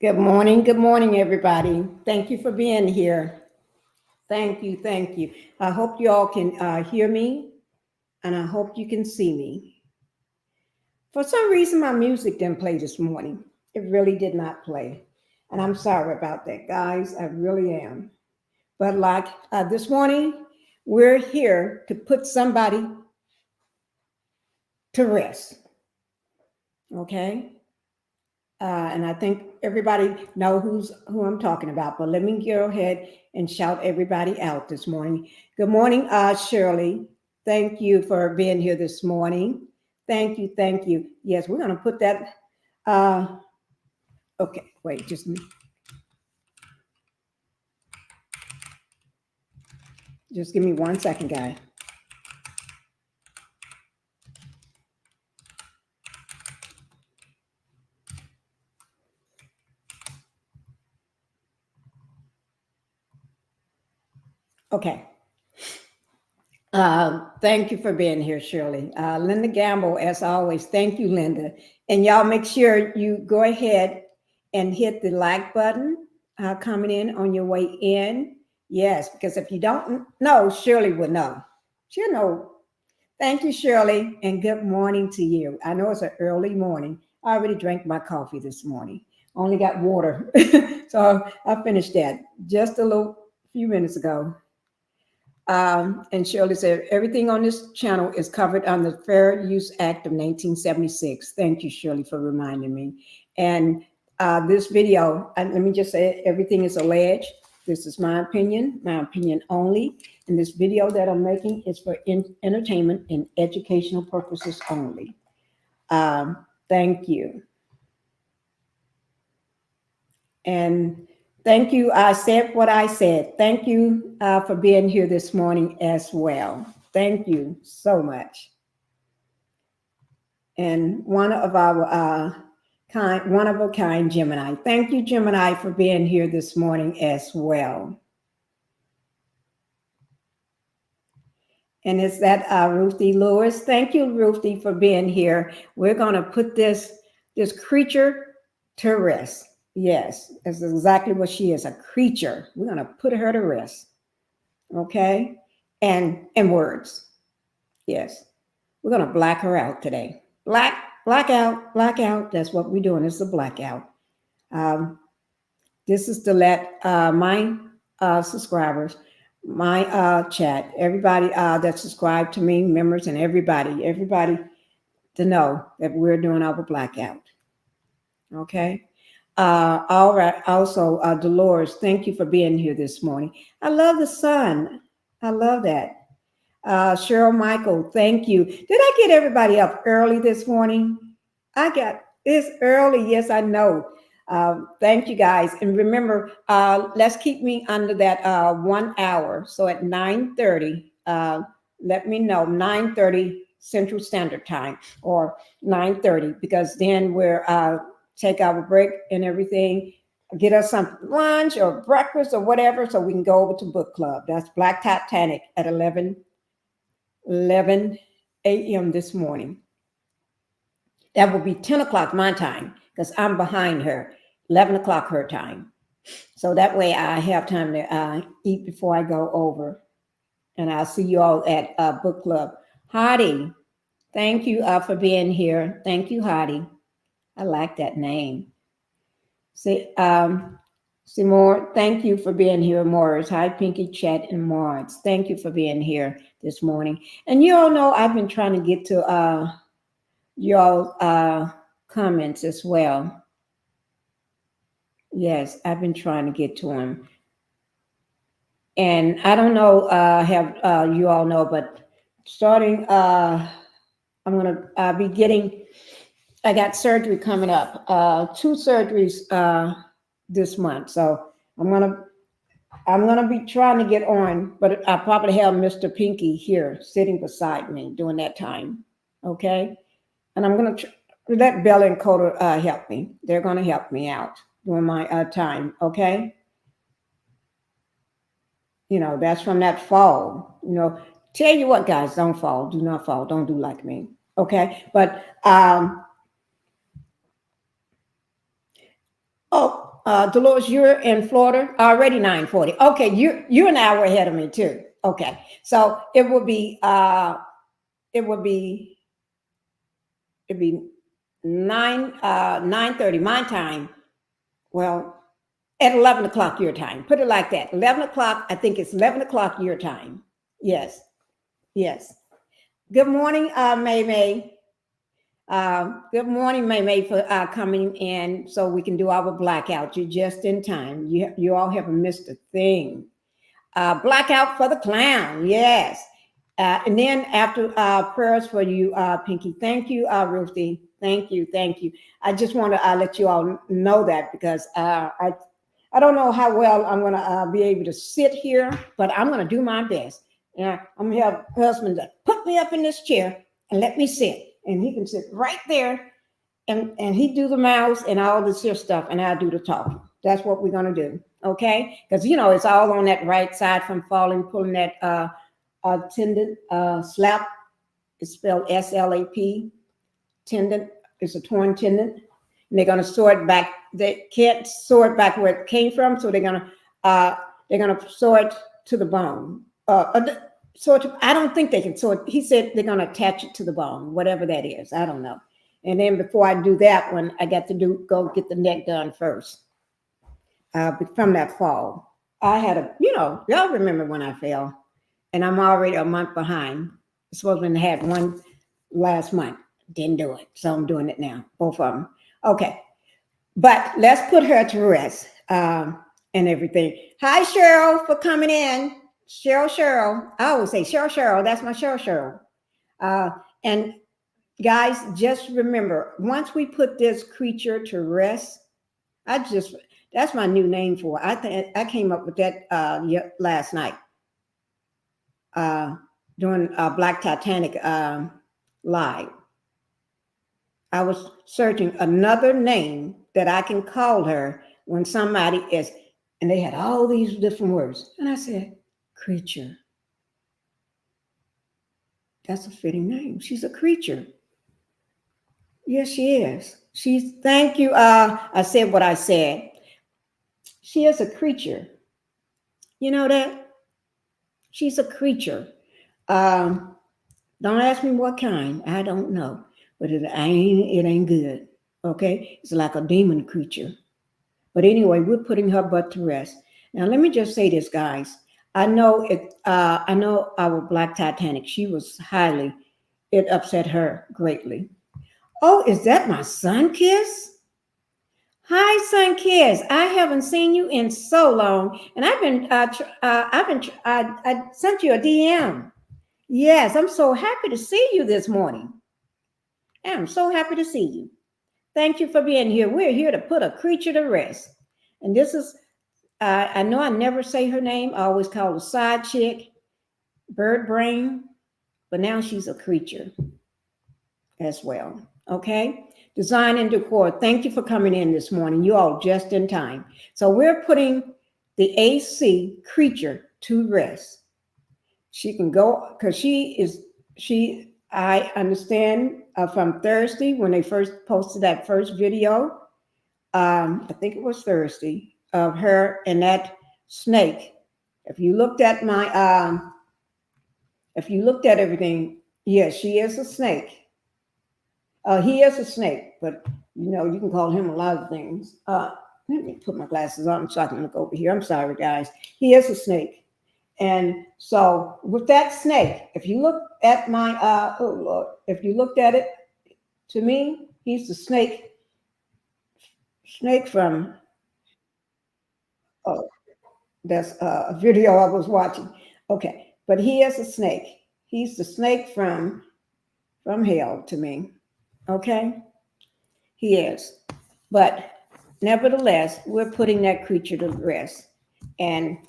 Good morning, everybody. Thank you for being here. Thank you, thank you. I hope you all can hear me, and I hope you can see me. For some reason, my music didn't play this morning. It really did not play, and I'm sorry about that, guys. I really am. But like this morning, we're here to put somebody to rest. Okay. And I think everybody know who I'm talking about. But let me go ahead and shout everybody out this morning. Good morning, Shirley. Thank you for being here this morning. Thank you, thank you. Yes, we're gonna put that. Uh, okay, wait, just give me 1 second, guy. Okay. Thank you for being here, Shirley. Linda Gamble, as always, thank you, Linda. And y'all make sure you go ahead and hit the like button coming in on your way in. Yes, because if you don't know, Shirley will know. She'll know. Thank you, Shirley, and good morning to you. I know it's an early morning. I already drank my coffee this morning. Only got water. So I finished that just a little few minutes ago. And Shirley said, everything on this channel is covered under the Fair Use Act of 1976. Thank you, Shirley, for reminding me. And this video, let me just say, everything is alleged. This is my opinion only. And this video that I'm making is for entertainment and educational purposes only. Thank you. And thank you. I said what I said. Thank you for being here this morning as well. Thank you so much. And one of our one of a kind Gemini. Thank you, Gemini, for being here this morning as well. And it's that Ruthie Lewis. Thank you, Ruthie, for being here. We're going to put this creature to rest. Yes, that's exactly what she is, a creature. We're going to put her to rest. Okay? And words. Yes. We're going to black her out today. Blackout. That's what we're doing. It's a blackout. This is to let my subscribers, my chat, everybody that subscribed to me, members and everybody to know that we're doing our blackout. Okay? All right. Also, Dolores, thank you for being here this morning. I love the sun. I love that. Cheryl Michael, thank you. Did I get everybody up early this morning? It's early. Yes, I know. Thank you, guys. And remember, let's keep me under that 1 hour. So at 9:30, let me know, 9:30 Central Standard Time or 9:30, because then we're take our break and everything, get us some lunch or breakfast or whatever, so we can go over to book club. That's Black Titanic at 11 a.m. this morning. That will be 10 o'clock my time, because I'm behind her, 11 o'clock her time. So that way I have time to eat before I go over. And I'll see you all at book club. Hottie, thank you for being here. Thank you, Hottie. I like that name. Seymour, thank you for being here, Morris. Hi, Pinkie, Chat, and Morris. Thank you for being here this morning. And you all know I've been trying to get to y'all comments as well. Yes, I've been trying to get to them. And I don't know, have you all know, but starting, I'm going to be getting, I got surgery coming up, 2 surgeries this month. So I'm gonna be trying to get on, but I probably have Mr. Pinkie here sitting beside me during that time. Okay, and I'm gonna let Bella and Coda help me. They're gonna help me out during my time. Okay, that's from that fall. Tell you what, guys, don't fall. Do not fall. Don't do like me. Okay, but oh, Dolores, you're in Florida, already 9:40. Okay, you're an hour ahead of me too. Okay, so it would be it'd be 9:30 my time. Well, at 11 o'clock your time. Put it like that. 11 o'clock. I think it's 11 o'clock your time. Yes, yes. Good morning, May May. Good morning, May May, for coming in so we can do our blackout. You're just in time. You all haven't missed a thing. Blackout for the clown. Yes. And then after prayers for you, Pinkie. Thank you, Ruthie. Thank you. Thank you. I just want to let you all know that because I don't know how well I'm going to be able to sit here, but I'm going to do my best. And I'm going to have a husband to put me up in this chair and let me sit. And he can sit right there and he do the mouse and all this here stuff, and I'll do the talking. That's what we're going to do. Okay? Because, it's all on that right side from falling, pulling that tendon, slap. It's spelled SLAP. Tendon. It's a torn tendon. And they're going to sew it back. They can't sew it back where it came from, so they're going to sew it to the bone. I don't think they can sew it. He said they're going to attach it to the bone, whatever that is. I don't know. And then before I do that one, I got to go get the neck done first. From that fall, I had y'all remember when I fell, and I'm already a month behind. I supposed to have one last month. Didn't do it, so I'm doing it now. Both of them. Okay, but let's put her to rest and everything. Hi, Cheryl, for coming in. Cheryl. I always say Cheryl. That's my Cheryl. And guys, just remember, once we put this creature to rest, that's my new name for it. I came up with that last night during Black Titanic live. I was searching another name that I can call her when somebody is, and they had all these different words. And I said, creature. That's a fitting name. She's a creature. Yes, she is. Thank you. I said what I said. She is a creature. You know that? She's a creature. Don't ask me what kind. I don't know. But it ain't good. Okay? It's like a demon creature. But anyway, we're putting her butt to rest. Now, let me just say this, guys. I know our Black Titanic, it upset her greatly. Oh, is that my son, Kiss? Hi, son, Kiss. I haven't seen you in so long, and I sent you a DM. Yes, I'm so happy to see you this morning. I'm so happy to see you. Thank you for being here. We're here to put a creature to rest. And this is, I know I never say her name. I always call her side chick, bird brain, but now she's a creature as well. Okay? Design and decor. Thank you for coming in this morning. You all just in time. So we're putting the AC creature to rest. She can go, because I understand from Thursday when they first posted that first video, I think it was Thursday, of her and that snake. If you looked at everything, yes, she is a snake. He is a snake, but you can call him a lot of things. Let me put my glasses on so I can look over here. I'm sorry, guys. He is a snake. And so with that snake, if you look at if you looked at it, to me, he's the snake from, that's a video I was watching. Okay, but he is a snake. He's the snake from hell to me. Okay, he is. But nevertheless, we're putting that creature to rest. And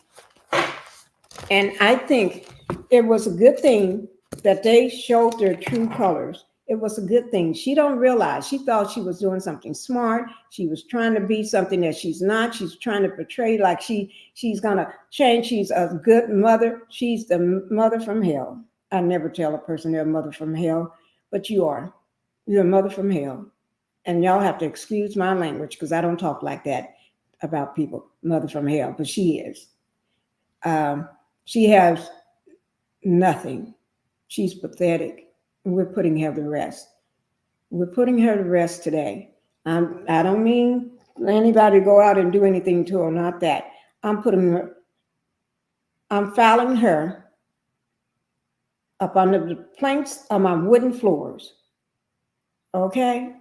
I think it was a good thing that they showed their true colors. It was a good thing. She don't realize. She thought she was doing something smart. She was trying to be something that she's not. She's trying to portray like she's going to change. She's a good mother. She's the mother from hell. I never tell a person they're a mother from hell, but you are. You're a mother from hell. And y'all have to excuse my language because I don't talk like that. about people, mother from hell, but she is. She has nothing. She's pathetic. We're putting her to rest. We're putting her to rest today. I don't mean anybody to go out and do anything to her, not that. I'm filing her up under the planks of my wooden floors. Okay?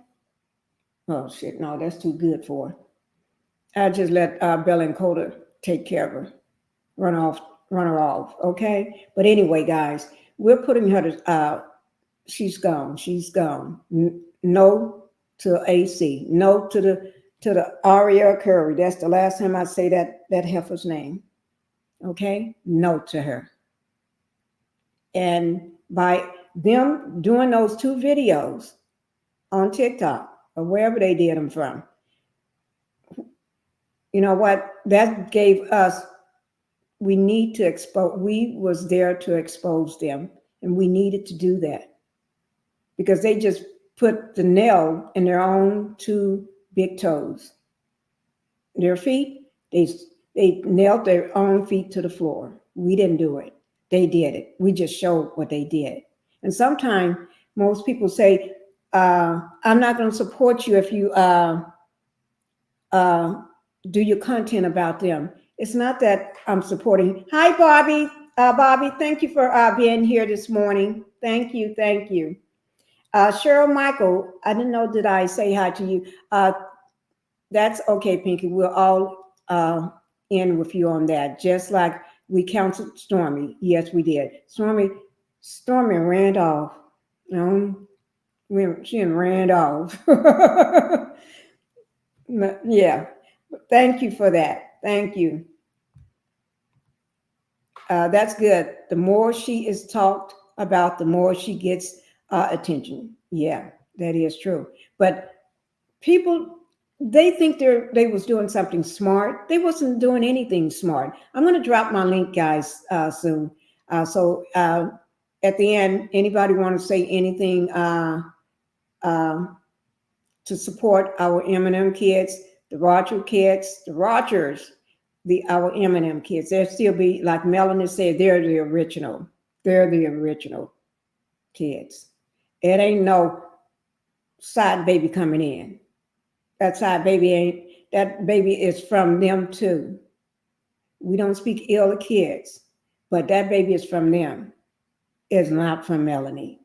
Oh shit, no, that's too good for her. I just let Bella and Coda take care of her. Run her off. Okay? But anyway, guys, we're putting her to she's gone. She's gone. No to AC. No to the Aria Curry. That's the last time I say that heifer's name. Okay? No to her. And by them doing those 2 videos on TikTok or wherever they did them from, you know what? That gave us, we was there to expose them, and we needed to do that because they just put the nail in their own 2 big toes. Their feet, they nailed their own feet to the floor. We didn't do it. They did it. We just showed what they did. And sometimes most people say, I'm not going to support you if you do your content about them. It's not that I'm supporting. Hi, Bobby. Bobby, thank you for being here this morning. Thank you. Thank you. Cheryl Michael, I didn't know, did I say hi to you? That's okay, Pinkie. We're all in with you on that. Just like we counseled Stormy. Yes, we did. Stormy ran off. She ran off. Yeah. Thank you for that. Thank you. That's good. The more she is talked about, the more she gets attention. Yeah, that is true. But people, they think they was doing something smart. They wasn't doing anything smart. I'm going to drop my link, guys, soon. So at the end, anybody want to say anything to support our M&M kids, the Rogers, our M&M kids? They'll still be, like Melanie said, they're the original. They're the original kids. It ain't no side baby coming in. That baby is from them too. We don't speak ill of kids, but that baby is from them. It's not from Melanie.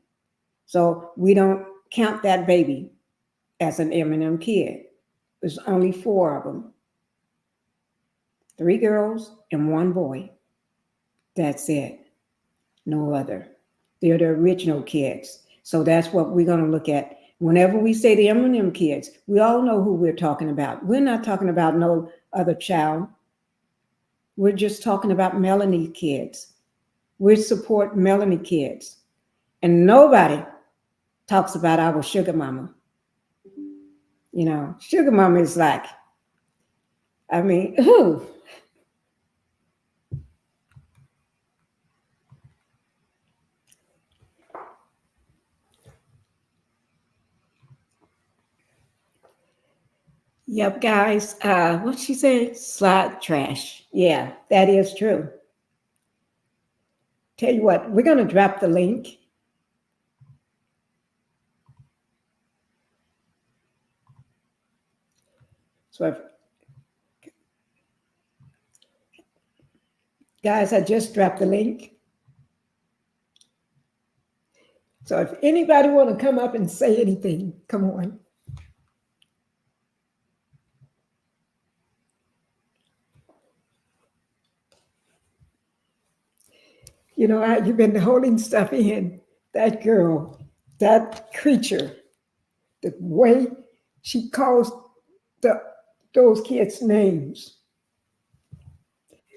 So we don't count that baby as an M&M kid. There's only 4 of them. 3 girls and 1 boy. That's it. No other. They're the original kids. So that's what we're going to look at. Whenever we say the M&M kids, we all know who we're talking about. We're not talking about no other child. We're just talking about Melanie kids. We support Melanie kids. And nobody talks about our sugar mama. You know, sugar mama is like, I mean, who? Yep, guys. What she said? Slot trash. Yeah, that is true. Tell you what, we're going to drop the link. So, guys, I just dropped the link. So if anybody want to come up and say anything, come on. You know, you've been holding stuff in. That girl, that creature, the way she calls those kids' names.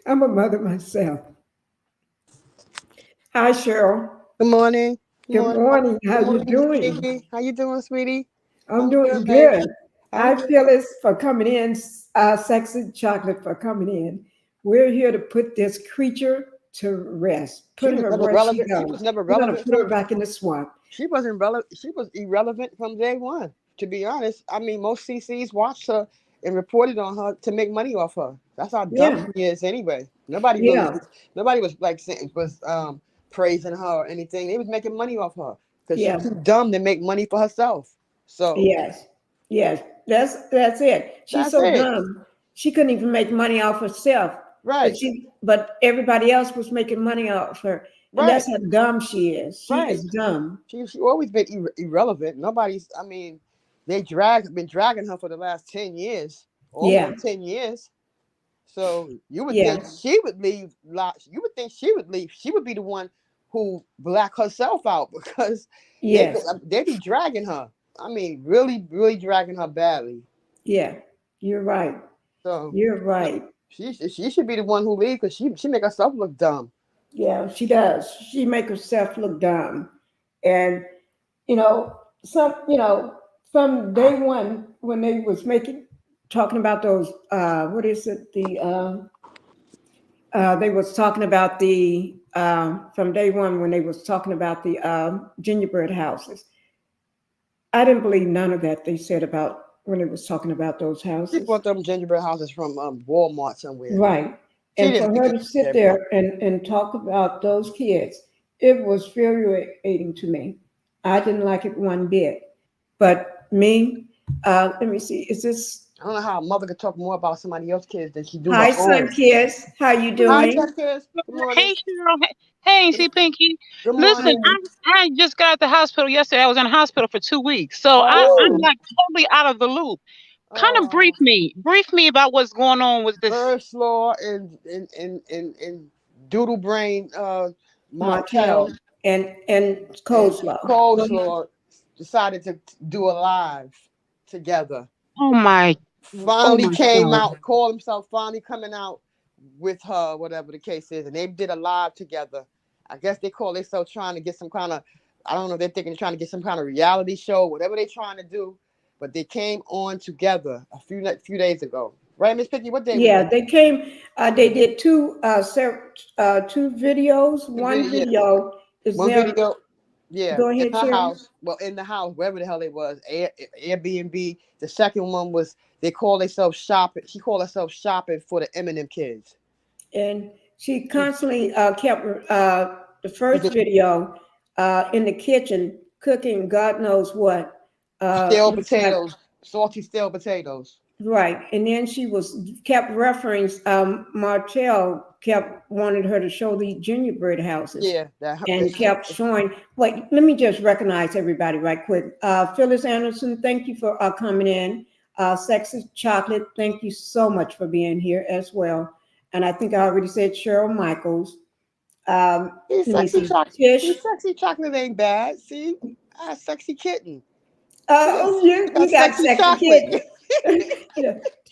I'm a mother myself. Hi, Cheryl. Good morning. Good morning. How you doing? Pinkie. How you doing, sweetie? I'm doing good. Hi, Phyllis, for coming in. Sexy Chocolate for coming in. We're here to put this creature to rest. Put her where she goes. She was never We're relevant. gonna put her back in the swamp. She wasn't relevant. She was irrelevant from day one. To be honest, I mean, most CCs watched her and reported on her to make money off her. That's how dumb Yeah. she is anyway. Nobody Yeah. was like saying praising her or anything. They was making money off her because she's Yeah. too dumb to make money for herself. So Yes. Yes. That's it. She's that's so it. dumb. She couldn't even make money off herself. Right. But everybody else was making money off her. And Right. that's how dumb she is. She Right. is dumb. She always been irrelevant. Nobody's. I mean, been dragging her for the last 10 years, Yeah. almost 10 years. So you would Yeah. think she would leave. You would think she would leave. She would be the one who black herself out because Yes. they be dragging her. I mean, really, really dragging her badly. Yeah. You're right. So You're right. she should be the one who leave because she make herself look dumb. Yeah, she does. She make herself look dumb. And from day one when they was talking about those what is it? They was talking about from day one when they was talking about the gingerbread houses. I didn't believe none of that they said about when they was talking about those She houses. bought them gingerbread houses from Walmart somewhere. Right. She And didn't for think her to sit there and talk about those kids, it was infuriating to me. I didn't like it one bit. But me, let me see, is this I don't know how a mother could talk more about somebody else's kids than she do Hi, her own. Sun Kids. How you Hi, doing? Sun Kids. Good morning. Hey, Cheryl. Hey, see, Pinkie. Good Listen, morning. I just got out the hospital yesterday. I was in the hospital for 2 weeks, so I'm Oh, like totally out of the loop. Kind of brief me about what's going on with this. First Law and Doodle Brain Martell Martell and Coleslaw. Coleslaw decided to do a live together. Oh my Finally came God. out, called himself finally coming out with her, whatever the case is, and they did a live together. I guess they call themselves trying to get some kind of, I don't know, they're thinking they're trying to get some kind of reality show, whatever they're trying to do. But they came on together a few days ago, right, Miss Pinkie? What day? Yeah, they came. They did two videos. One video is one them. video. Yeah, Go in ahead, her Sharon. house. Well, in the house, wherever the hell it was, Airbnb. The second one was they call themselves shopping. She called herself shopping for the Eminem kids. And she constantly kept the first video in the kitchen cooking God knows what. Stale potatoes, salty stale potatoes. Right. And then she kept referencing Martell kept wanted her to show the gingerbread houses. Yeah. And kept showing. Wait, let me just recognize everybody right quick. Phyllis Anderson, thank you for coming in. Sexy Chocolate, thank you so much for being here as well. And I think I already said Cheryl Michaels. Sexy chocolate. Tish. Sexy chocolate ain't bad. See, sexy kitten. You got sexy chocolate. kitten.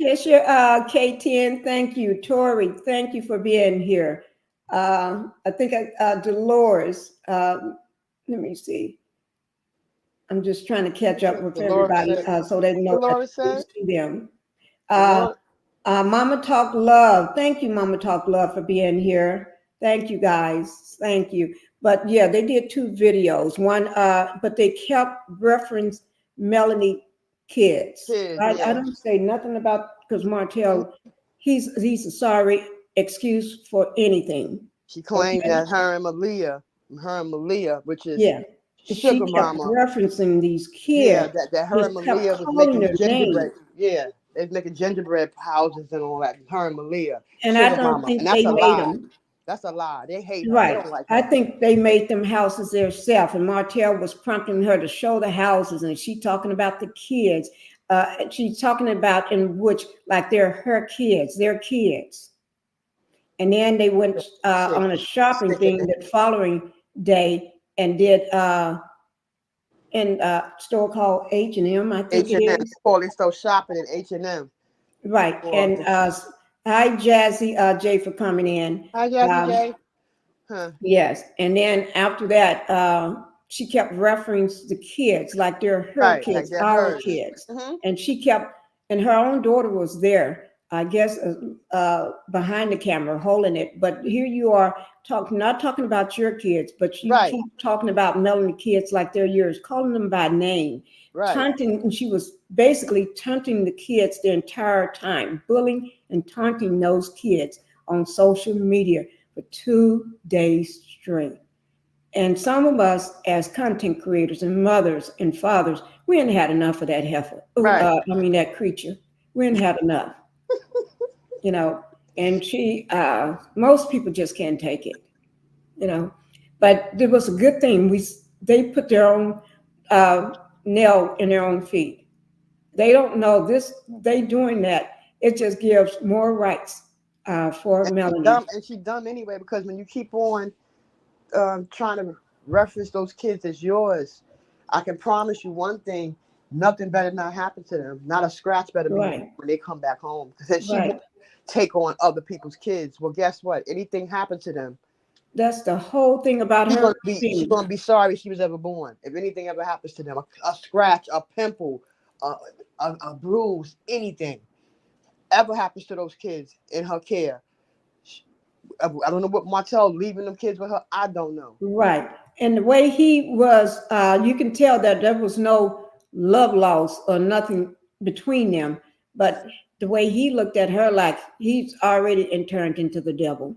Tisha, K10, thank you. Tori, thank you for being here. I think Dolores, let me see. I'm just trying to catch up with everybody so they know that I see them. Mama Talk Love. Thank you, Mama Talk Love, for being here. Thank you, guys. Thank you. But yeah, they did two videos. One, but they kept reference Melanie kids. I don't say nothing about because Martell, he's a sorry excuse for anything. She claimed that her and Malia, which is Sugar Mama, referencing these kids. Yeah, that her and Malia was making gingerbread. Yeah, they're making gingerbread houses and all that. Her and Malia. And I don't think they made them. That's a lie. They hate her. Right. They don't like her. I think they made them houses themselves. And Martell was prompting her to show the houses, and she talking about the kids. She's talking about in which like they're her kids, their kids. And then they went on a shopping thing the following day and did in a store called H&M, I think it is. They start shopping at H&M. Right. And hi, Jazzy J, for coming in. Hi, Jazzy J. Yes. And then after that, she kept referencing the kids like they're her kids, like our kids. And she kept, and her own daughter was there. I guess, behind the camera holding it. But here you are talking, not talking about your kids, but you Right. keep talking about Melanie kids like they're yours, calling them by name, Right. taunting. And she was basically taunting the kids the entire time, bullying and taunting those kids on social media for 2 days straight. And some of us, as content creators and mothers and fathers, we ain't had enough of that heifer. Right. That creature. We ain't had enough, you know. And most people just can't take it, you know. But it was a good thing. They put their own nail in their own feet. They don't know this. They doing that. It just gives more rights for Melanie. And she dumb anyway, because when you keep on trying to reference those kids as yours, I can promise you one thing: nothing better not happen to them. Not a scratch better be Right. when they come back home. Because she Right. won't take on other people's kids. Well, guess what? Anything happened to them, That's the whole thing about her. she's gonna be sorry she was ever born. If anything ever happens to them, a scratch, a pimple, a bruise, anything ever happens to those kids in her care, I don't know what Martell leaving them kids with her. I don't know. Right. And the way he was, you can tell that there was no love loss or nothing between them. But the way he looked at her, like he's already turned into the devil,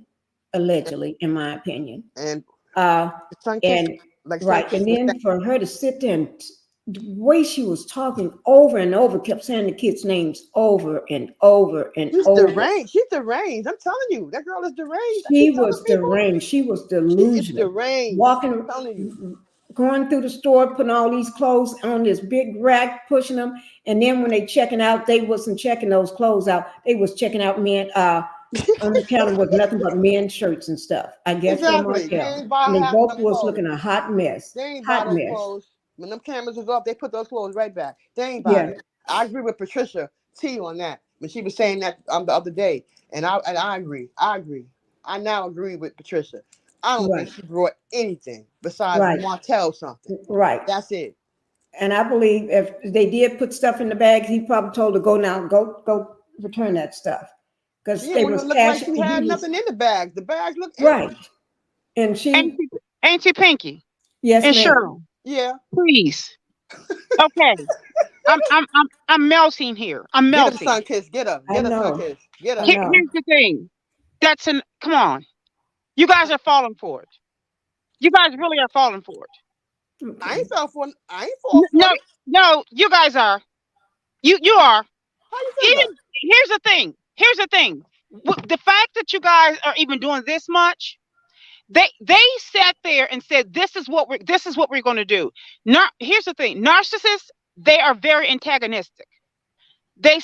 allegedly, in my opinion. And And right. And then for her to sit there and the way she was talking over and over, kept saying the kids' names over and over and over. She's deranged. I'm telling you, that girl is deranged. She was deranged. She was delusional. Deranged. Walking, I'm telling you. going through the store, putting all these clothes on this big rack, pushing them. And then when they checking out, they wasn't checking those clothes out. They was checking out men. On the counter was nothing but men's shirts and stuff. I guess Exactly. and they both was looking a hot mess. They ain't buy those clothes. When them cameras was off, they put those clothes right back. They ain't buy it. I agree with Patricia T on that when she was saying that the other day, and I agree. I now agree with Patricia. I don't think she brought anything besides Martell something. Right. That's it. And I believe if they did put stuff in the bags, he probably told her, go return that stuff. Because they was look like she had nothing in the bags. The bags look right. And she ain't she Pinkie? Yes, and ma'am. Cheryl. Yeah. Please. Okay. I'm melting here. I'm melting. Get a sun kiss. Get a sun kiss. Get a. Here's the thing. Come on. You guys are falling for it. You guys really are falling for it. Okay. I ain't falling for it. No, you guys are. You are. How you feel? Here's the thing. The fact that you guys are even doing this much, they sat there and said, this is what we're going to do. Here's the thing. Narcissists, they are very antagonistic. They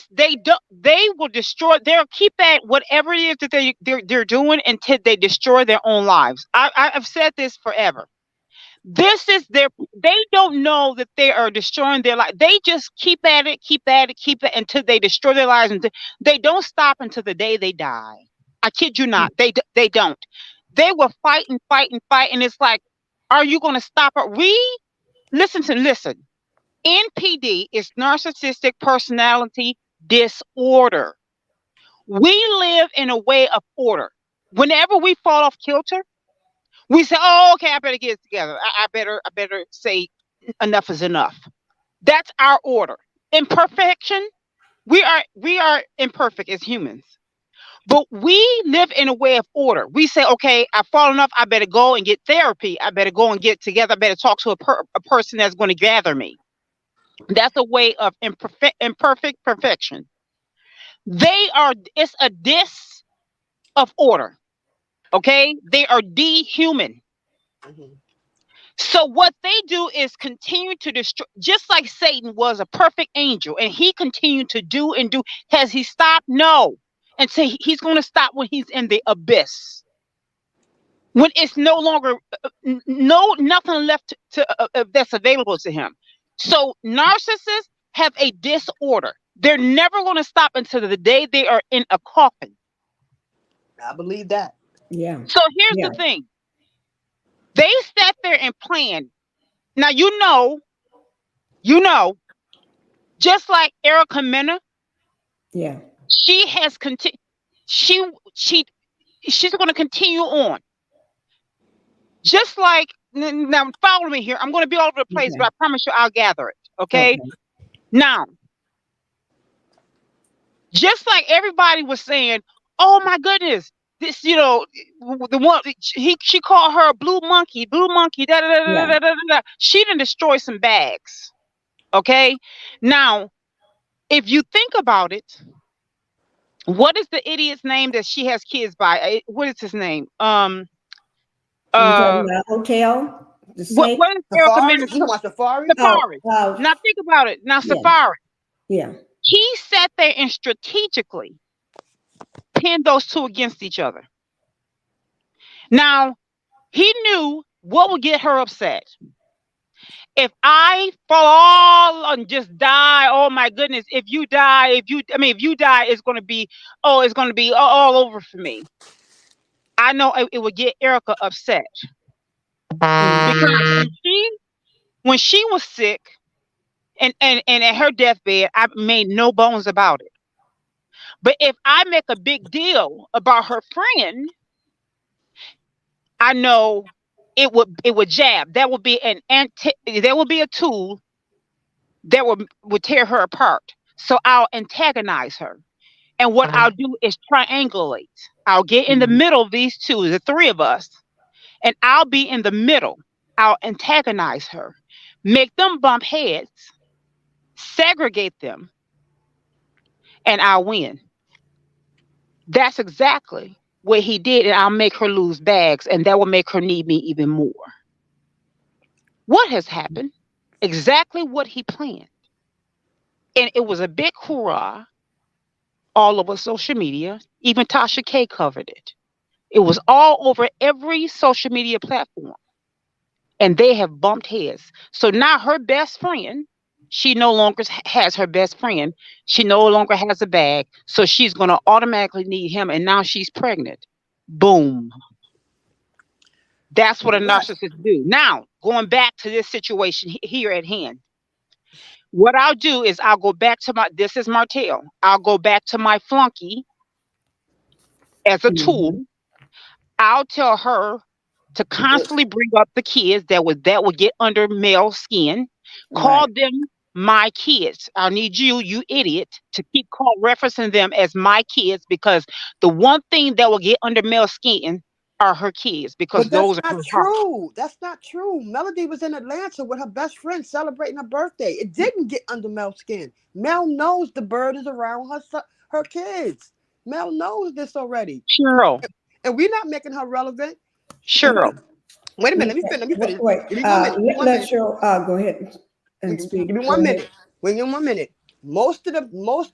will destroy. They'll keep at whatever it is that they're doing until they destroy their own lives. I've said this forever. This is they don't know that they are destroying their life. They just keep at it until they destroy their lives. And they don't stop until the day they die. I kid you not. They don't. They will fight and fight and fight. And it's like, are you going to stop it? Listen. NPD is narcissistic personality disorder. We live in a way of order. Whenever we fall off kilter, we say, "Oh, okay, I better get it together. I better say enough is enough." That's our order. Imperfection. We are imperfect as humans, but we live in a way of order. We say, "Okay, I've fallen off. I better go and get therapy. I better go and get together. I better talk to a person that's going to gather me." That's a way of imperfect perfection. It's a dis of order. Okay, they are dehuman. Mm-hmm. So what they do is continue to destroy, just like Satan was a perfect angel, and he continued to do and do. Has he stopped? No. And so he's going to stop when he's in the abyss. When it's no longer nothing left that's available to him. So narcissists have a disorder. They're never going to stop until the day they are in a coffin. I believe that. Yeah. So here's the thing. They sat there and planned. Now, you know, just like Erica Mena. Yeah. She has continued. She's going to continue on. Just like now, follow me here. I'm going to be all over the place, Okay. but I promise you, I'll gather it. Okay. Okay. Now, just like everybody was saying, oh my goodness, this, the one she called her a blue monkey, da da da da Yeah. da da da. She done destroyed some bags. Okay. Now, if you think about it, what is the idiot's name that she has kids by? What is his name? You talking Uh, about hotel? The what snake? what is Erica Safari? Mendes? You talking about Safari? Oh, Safari. Now think about it. Now yeah, Safari. yeah. He sat there and strategically pinned those two against each other. Now he knew what would get her upset. If I fall and just die, oh my goodness! If you die, if you die, it's going to be, all over for me. I know it would get Erica upset because when she was sick and at her deathbed, I made no bones about it. But if I make a big deal about her friend, I know it would jab. That would be there will be a tool that would tear her apart. So I'll antagonize her. And what I'll do is triangulate. I'll get in the middle of these two, the three of us, and I'll be in the middle. I'll antagonize her, make them bump heads, segregate them, and I'll win. That's exactly what he did, and I'll make her lose bags, and that will make her need me even more. What has happened? Exactly what he planned. And it was a big hurrah all over social media. Even Tasha K covered it. It was all over every social media platform. And they have bumped heads. So now her best friend, she no longer has her best friend. She no longer has a bag. So she's going to automatically need him. And now she's pregnant. Boom. That's what a Right. narcissist do. Now, going back to this situation here at hand, what I'll do is I'll go back to this is Martell. I'll go back to my flunky as a Mhm. tool. I'll tell her to constantly bring up the kids that would get under male skin. Call Right. them my kids. I need you idiot, to keep referencing them as my kids, because the one thing that will get under male skin are her kids, because But that's those are not her heart. true. That's not true. Melody was in Atlanta with her best friend celebrating her birthday. It didn't get under Mel's skin. Mel knows the bird is around her kids. Mel knows this already. Cheryl, And we're not making her relevant. Cheryl. Wait a minute. Yeah. Let me finish. Wait. Give me 1 minute. Give me 1 Let minute. Cheryl go ahead and speak. Give me Go 1 ahead. minute. Wait 1 minute. Most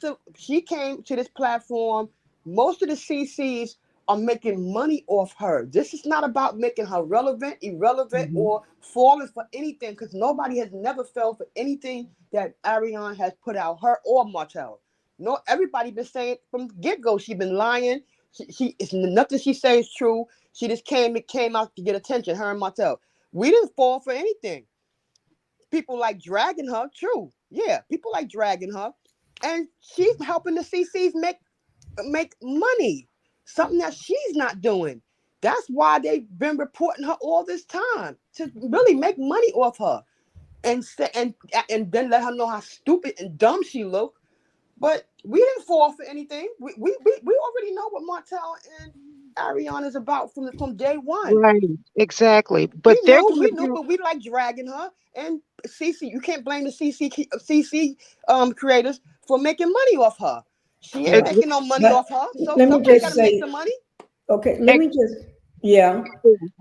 of she came to this platform. Most of the CCs are making money off her. This is not about making her relevant, irrelevant, Mhm. or falling for anything, because nobody has never fell for anything that Ariane has put out, her or Martell. No, everybody been saying from get-go she been lying. She it's nothing she says is true. She just came out to get attention, her and Martell. We didn't fall for anything. People like dragging her, true. Yeah, people like dragging her. And she's helping the CCs make money. Something that she's not doing. That's why they've been reporting her all this time, to really make money off her. And then let her know how stupid and dumb she looked. But we didn't fall for anything. We already know what Martell and Ariana is about from day one. Right, exactly. But they're going We to knew, do but we like dragging her. And CC, you can't blame the CC creators for making money off her. She ain't Yeah. ex- making no money But off her, so let me somebody just got to make say, some money. okay, let ex- me just, yeah.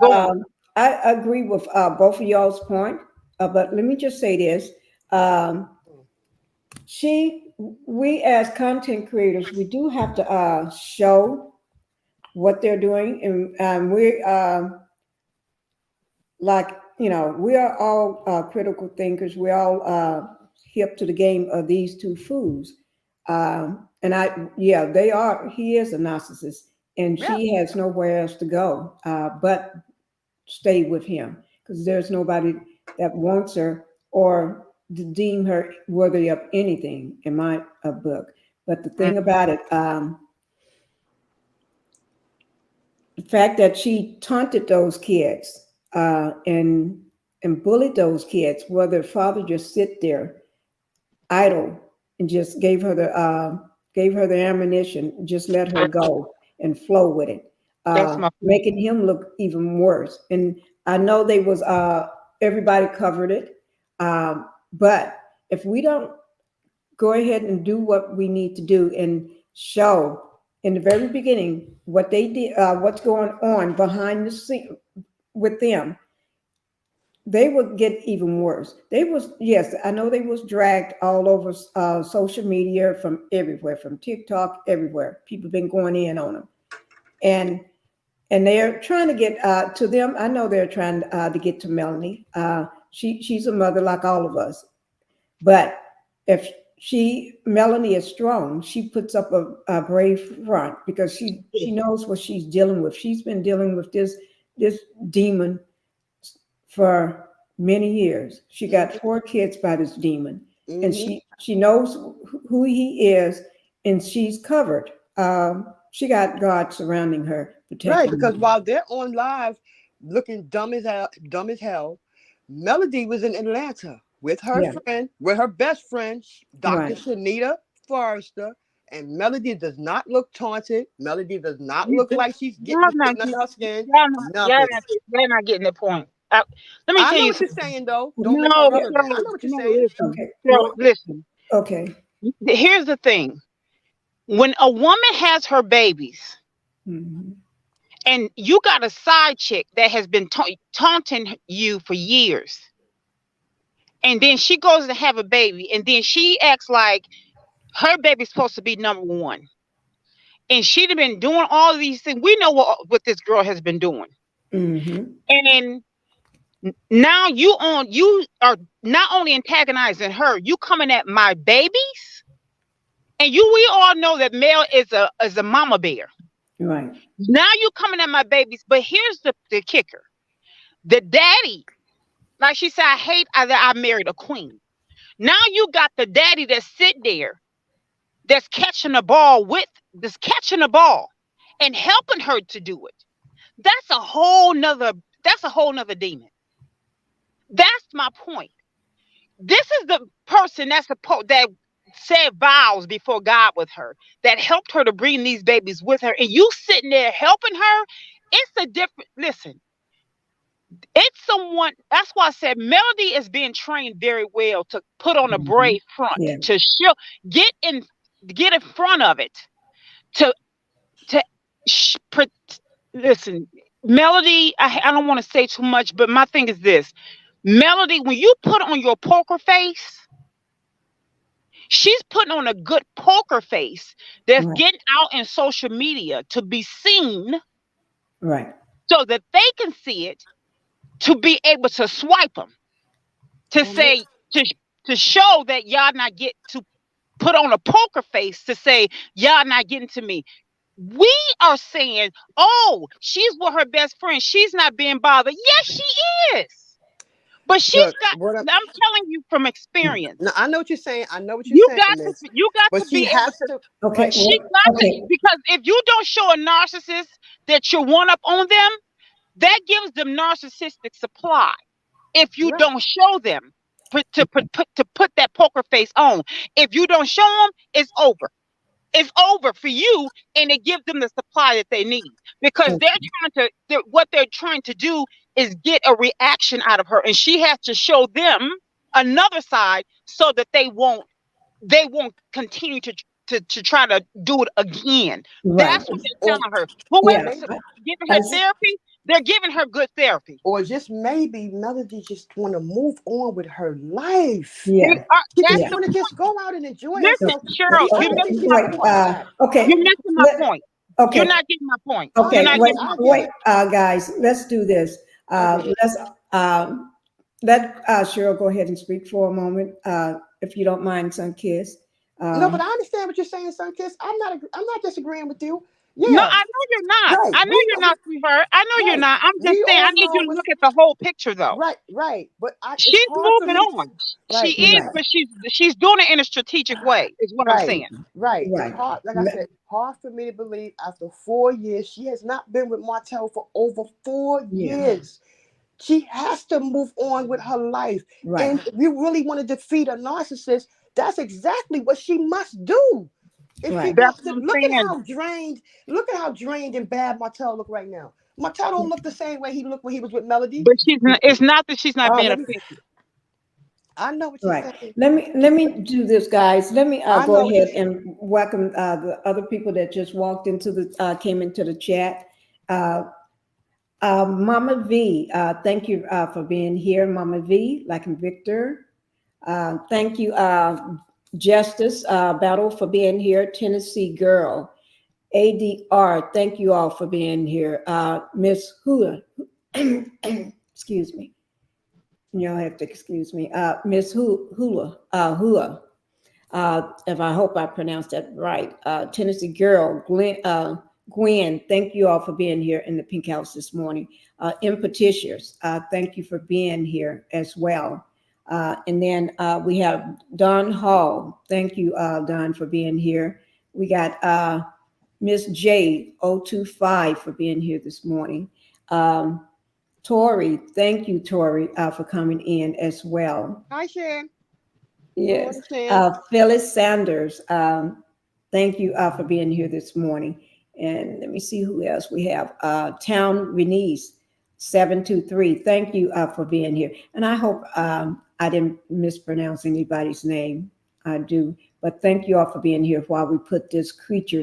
go on. I agree with both of y'all's point, but let me just say this. Um, we as content creators, we do have to show what they're doing, and we like, we are all critical thinkers. We're all hip to the game of these two fools. And yeah, he is a narcissist, and Yeah, she has nowhere else to go but stay with him, because there's nobody that wants her or to deem her worthy of anything in my book. But the thing about it, the fact that she taunted those kids and bullied those kids, where their father just sit there idle and just gave her the ammunition, just let her go and flow with it, That's my point. making him look even worse. And I know they was everybody covered it, but if we don't go ahead and do what we need to do and show in the very beginning what they did, what's going on behind the scene with them, they would get even worse. They was, yes, I know they was dragged all over social media from everywhere, from TikTok, everywhere. People been going in on them, and they're trying to get to them. I know they're trying to get to Melanie. She's a mother like all of us, but if Melanie is strong, she puts up a brave front because she knows what she's dealing with. She's been dealing with this demon for many years. She got 4 kids by this demon, and she knows who he is, and she's covered. She got God surrounding her, protecting Right, because her. while they're on live looking dumb as hell, Melody was in Atlanta with her friend, with her best friend, Dr. Shanita Forrester, and Melody does not look taunted. Melody does not look like she's getting under her skin. Y'all not getting the point. Let me tell I know you what you're something. saying, though. Don't make her relevant. I know what you're saying. Okay. So listen. Okay. Here's the thing. When a woman has her babies, and you got a side chick that has been taunting you for years, and then she goes to have a baby, and then she acts like her baby's supposed to be number one, and she'd have been doing all of these things. We know what this girl has been doing, and now you are not only antagonizing her, you coming at my babies, and we all know that Mel is a mama bear. Right. Now you coming at my babies, but here's the kicker: the daddy, like she said, I married a queen. Now you got the daddy that sit there, that's catching the ball and helping her to do it. That's a whole nother demon. That's my point. This is the person that said vows before God with her, that helped her to bring these babies with her, and you sitting there helping her. It's a different, listen, it's someone, that's why I said Melody is being trained very well to put on a brave front, to show, get in front of it, listen, Melody, I don't want to say too much, but my thing is this: Melody, when you put on your poker face, she's putting on a good poker face that's getting out in social media to be seen, right? So that they can see it, to be able to swipe them, to say, to show that y'all not get to put on a poker face to say y'all not getting to me. We are saying, oh, she's with her best friend, she's not being bothered. Yes, she is. But she's got, I'm telling you from experience. No, I know what you're saying. I know what you're saying. You got to be able to. Okay. She got to, because if you don't show a narcissist that you're one up on them, that gives them narcissistic supply. If you don't show them to put that poker face on, if you don't show them, it's over. It's over for you, and it gives them the supply that they need, because what they're trying to do is get a reaction out of her, and she has to show them another side so that they won't continue to try to do it again. Right. That's what they're telling her. Whoever's giving her therapy, they're giving her good therapy. Or just maybe Melody just want to move on with her life. Yeah. She just want to just go out and enjoy herself. Cheryl, you're missing my point. Okay. You're missing my point. Okay. You're not getting my point. Okay. Wait, guys, let's do this. Let's let Cheryl go ahead and speak for a moment, if you don't mind, Sunkiss. No, but I understand what you're saying, Sunkiss. I'm not disagreeing with you. No, Yeah, I know you're not. right. I know you're not, sweetheart. I know you're Right. not. I'm just We saying, I all need you know to what's look at the whole picture, though. right. But it's She's hard for moving me. on. She Right, is, Right. but she's doing it in a strategic way, is what I'm right, saying. right. It's Right. hard. Like I said, hard for me to believe after 4 years, she has not been with Martell for over 4 years. She has to move on with her life. Right. And if you really want to defeat a narcissist, that's exactly what she must do. If she Right. That's wants what to I'm saying. look at how drained and bad Martell look right now. Martell don't look the same way he looked when he was with Melody. But it's not that she's not being Let me. effective. I know what you're Right. saying. Let me do this, guys. Let me I go know what you're ahead saying. and welcome the other people that just walked into the came into the chat. Uh, Mama V, thank you for being here, Mama V, like in Victor. Thank you, Justice Battle, for being here. Tennessee Girl, ADR, thank you all for being here. Miss Hula, excuse me. You'll have to excuse me. Miss Hula, if I hope I pronounced that right. Tennessee Girl, Gwen, thank you all for being here in the Pink House this morning. Impetitious, thank you for being here as well. And then we have Don Hall. Thank you, Don, for being here. We got Miss J 025 for being here this morning. Tori, thank you, Tori, for coming in as well. Hi, Shan. Good Yes. morning, Shan. Phyllis Sanders, thank you for being here this morning. And let me see who else we have. Town Renese, 723. Thank you for being here. And I hope I didn't mispronounce anybody's name. I do. But thank you all for being here while we put this creature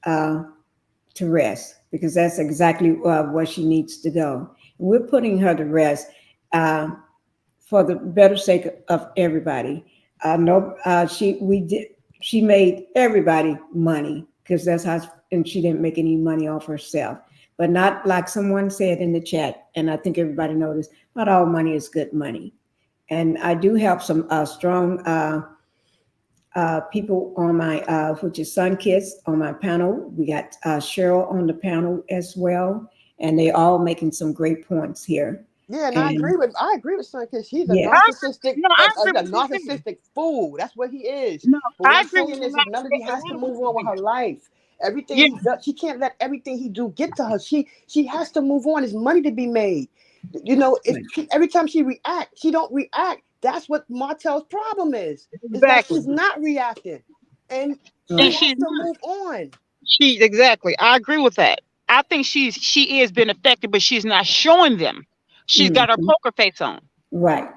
to rest, because that's exactly where she needs to go. And we're putting her to rest for the better sake of everybody. No, she made everybody money, because that's how, and she didn't make any money off herself. But not like someone said in the chat, and I think everybody noticed, not all money is good money. And I do have some strong people on my, which is Sun Kids on my panel. We got Cheryl on the panel as well, and they all making some great points here. Yeah, and I And agree with Son because he's a yeah, narcissistic, No, I agree with you too. fool. That's what he is. No, But what I I'm agree with saying a is, lot. Melody A has to lot of move what on you're with her saying. life. Everything Yeah, he does, she can't let everything he do get to her. She has to move on. There's money to be made. You know, if every time she don't react. That's what Martell's problem is that exactly. she's not reacting, and And she right, has she's to not. move on. Exactly. I agree with that. I think she is being effective, but she's not showing them. She's got her mhm, poker face on. right.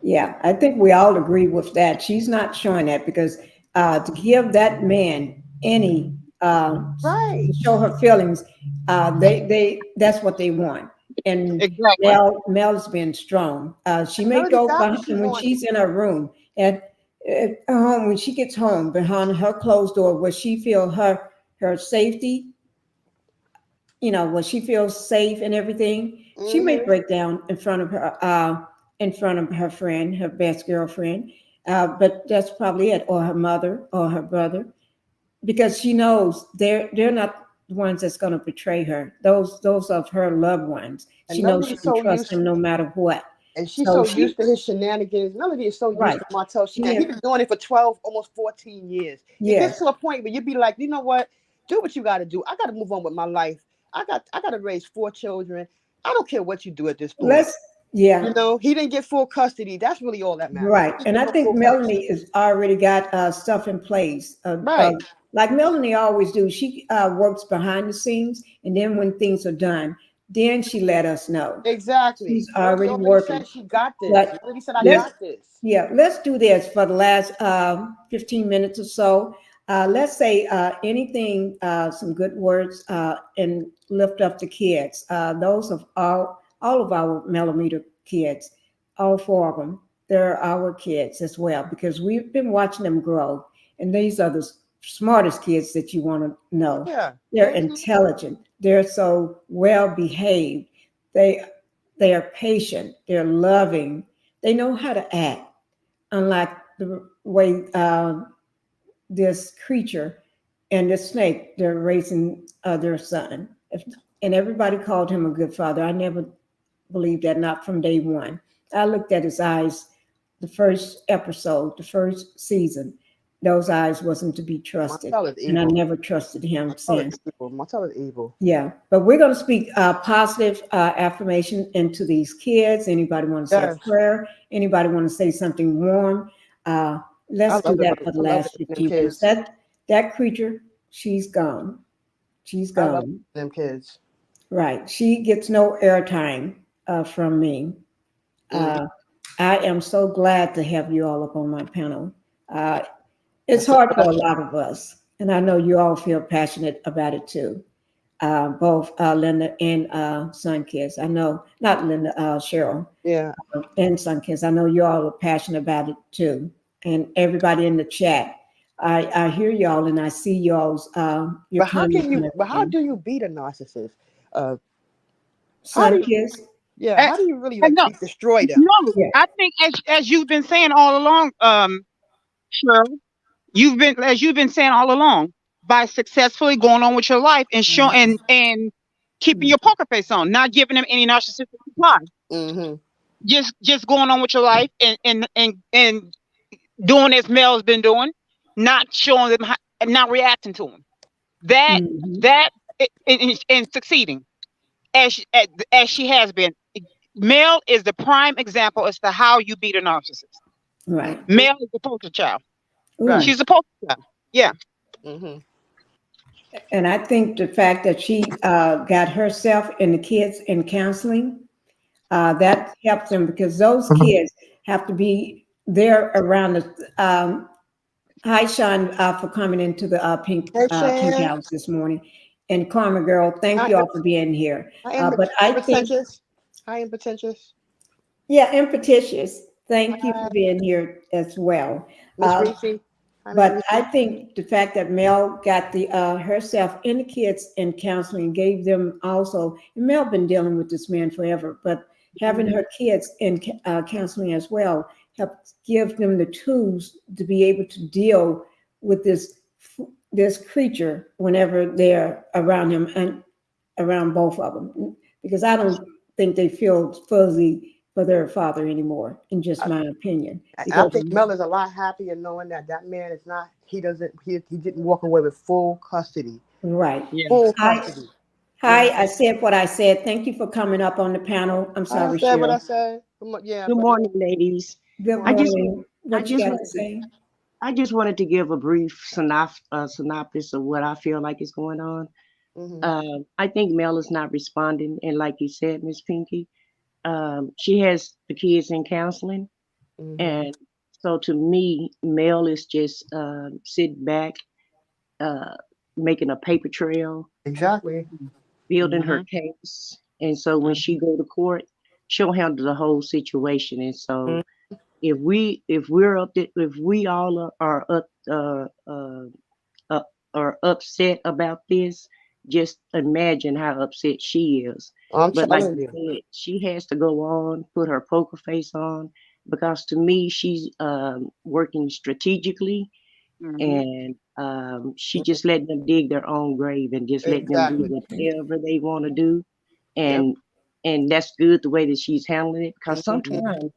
Yeah, I think we all agree with that. She's not showing that, because to give that man any Right. to show her feelings, they that's what they want. And Exactly. Mel's been strong. She may Melody go got what she behind when wanted. she's in her room at home, when she gets home behind her closed door, where she feel her safety, where she feels safe and everything. She may Hmm. break down in front of her friend, her best girlfriend, but that's probably it, or her mother or her brother, because she knows they're not the ones that's going to betray her. Those of her loved ones. And She knows Melody she is can so trust used. them no matter what. And she's So so she used to his shenanigans. Melody is so used right, to Martell she shenanigans. He's been doing it for 12, almost 14 years. It yeah. gets to a point where you'd be like, you know what? Do what you got to do. I got to move on with my life. I got to raise 4 children. I don't care what you do at this point. Let's yeah. You know, he didn't get full custody. That's really all that matters. Right. He didn't And get I no think full custody. Melanie has already got stuff in place. Right. Like Melanie always do. She works behind the scenes, and then when things are done, then she let us know. Exactly. She's Melody already already working. said she got this. But Melody said, I let's got this. let's do this for the last 15 minutes or so. Let's say anything, some good words, and lift up the kids. Those of all of our millimeter kids, all four of them. They're our kids as well, because we've been watching them grow. And these are the smartest kids that you want to know. Yeah. They're Mhm. intelligent. They're so well behaved. They they are patient. They're loving. They know how to act, unlike the way this creature and the snake, they're raising their son. And everybody called him a good father. I never believed that, not from day one. I looked at his eyes, the first episode, the first season. Those eyes wasn't to be trusted. Martell is And I evil. never trusted him since. Martell is evil. Yeah, but we're going to speak positive affirmation into these kids. Anybody want to say a prayer? Anybody want to say something warm? Let's do that for the last 15 minutes. That creature, she's gone. She's I love gone. them kids. Right. She gets no airtime from me. I am so glad to have you all up on my panel. It's hard for a lot of us, and I know you all feel passionate about it too. Both Linda and Sunkiss. I know, not Linda, Cheryl. Yeah. And Sunkiss. I know you all are passionate about it too. And everybody in the chat. I hear y'all and I see y'all's your but how do you beat a narcissist? Sunkiss. Yeah, how do you really destroy them? No, yeah. I think as you've been saying all along, Cheryl, you've been saying all along, by successfully going on with your life and showing and keeping your poker face on, not giving them any narcissistic reply. Just going on with your life and doing as Mel's been doing, not showing them, not reacting to them. That and succeeding as she has been. Mel is the prime example as to how you beat a narcissist. Right. Mel is the poster child. Right. She's a poster child. Yeah. And I think the fact that she got herself and the kids in counseling, that helps them, because those kids have to be there around the. Hi, Sean, for coming into the Pink House this morning. And Karma Girl, thank you all for being here. But I think. Hi, Impotentious. Yeah, Impotentious. Thank you for being here as well. But I think the fact that Mel got the herself and the kids in counseling gave them also. And Mel been dealing with this man forever, but having her kids in counseling as well helped give them the tools to be able to deal with this creature whenever they're around him and around both of them. Because I don't think they feel fuzzy for their father anymore, in just my opinion. I think Mel is a lot happier knowing that man is not, he didn't walk away with full custody. Right. Yeah. Full custody. Hi, I said what I said. Thank you for coming up on the panel. I'm sorry, I said what I said. Good morning, ladies. Good morning. What you got to say? I just wanted to give a brief synopsis of what I feel like is going on. I think Mel is not responding, and like you said, Miss Pinkie, she has the kids in counseling, and so to me, Mel is just sitting back, making a paper trail, building her case, and so when she go to court, she'll handle the whole situation. And so if we all are upset about this, just imagine how upset she is. But like you said, she has to go on, put her poker face on, because to me, she's working strategically, and she just letting them dig their own grave and just letting them do whatever they want to do. And that's good the way that she's handling it, because sometimes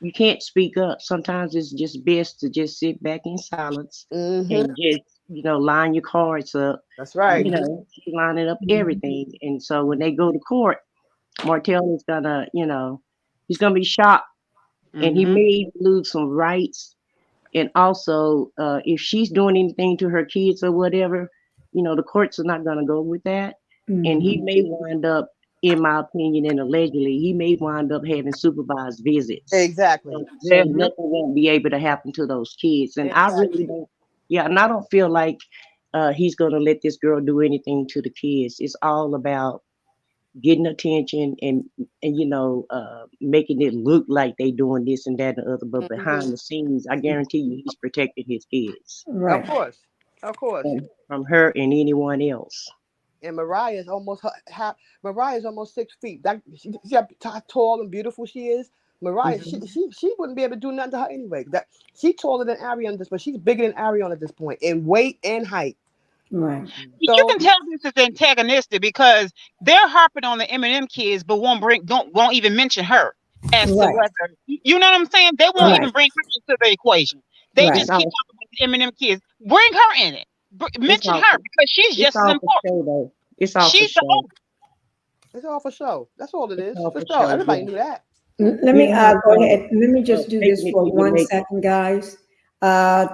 you can't speak up. Sometimes it's just best to just sit back in silence and just, line your cards up. That's right. She's lining up everything. And so when they go to court, Martell is gonna, he's gonna be shocked, and he may lose some rights. And also, if she's doing anything to her kids or whatever, the courts are not gonna go with that. And he may wind up, in my opinion, and allegedly, he may wind up having supervised visits. Exactly. So nothing won't be able to happen to those kids. And I really don't. Yeah, and I don't feel like he's going to let this girl do anything to the kids. It's all about getting attention and making it look like they doing this and that and the other. But behind the scenes, I guarantee you, he's protecting his kids. Right. Of course. From her and anyone else. And Mariah is almost 6 feet. See how tall and beautiful she is. Mariah, she wouldn't be able to do nothing to her anyway. She's taller than Ariana, but she's bigger than Ariana at this point in weight and height. Right. You So can tell this is antagonistic because they're harping on the Eminem kids, but won't even mention her as to Right. whether you know what I'm saying. They won't Right. even bring her into the equation. They Right. just keep talking about the Eminem kids. Bring her in it. It's Mention all her because she's it's just as all for important. show though. It's all for She's the show. it's all for show. That's all it It's is. all For for show. show. Everybody Yeah. knew that. Let You me know how go ahead. Let me just do this faking it for till you one make it. second, guys.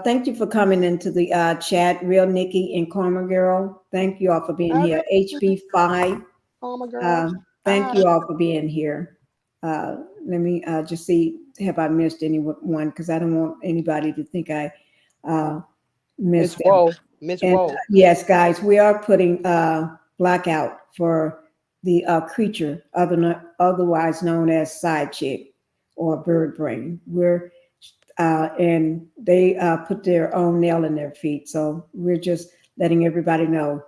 Thank you for coming into the chat, Real Nikki and Karma Girl. Thank you all for being here. HB5. Oh my girl. Thank you all for being here. Let me just see, have I missed anyone? Because I don't want anybody to think I Miss missed them. Woe. Miss And Woe. yes, guys, we are putting blackout for the creature, otherwise known as side chick or bird brain. And they put their own nail in their feet. So we're just letting everybody know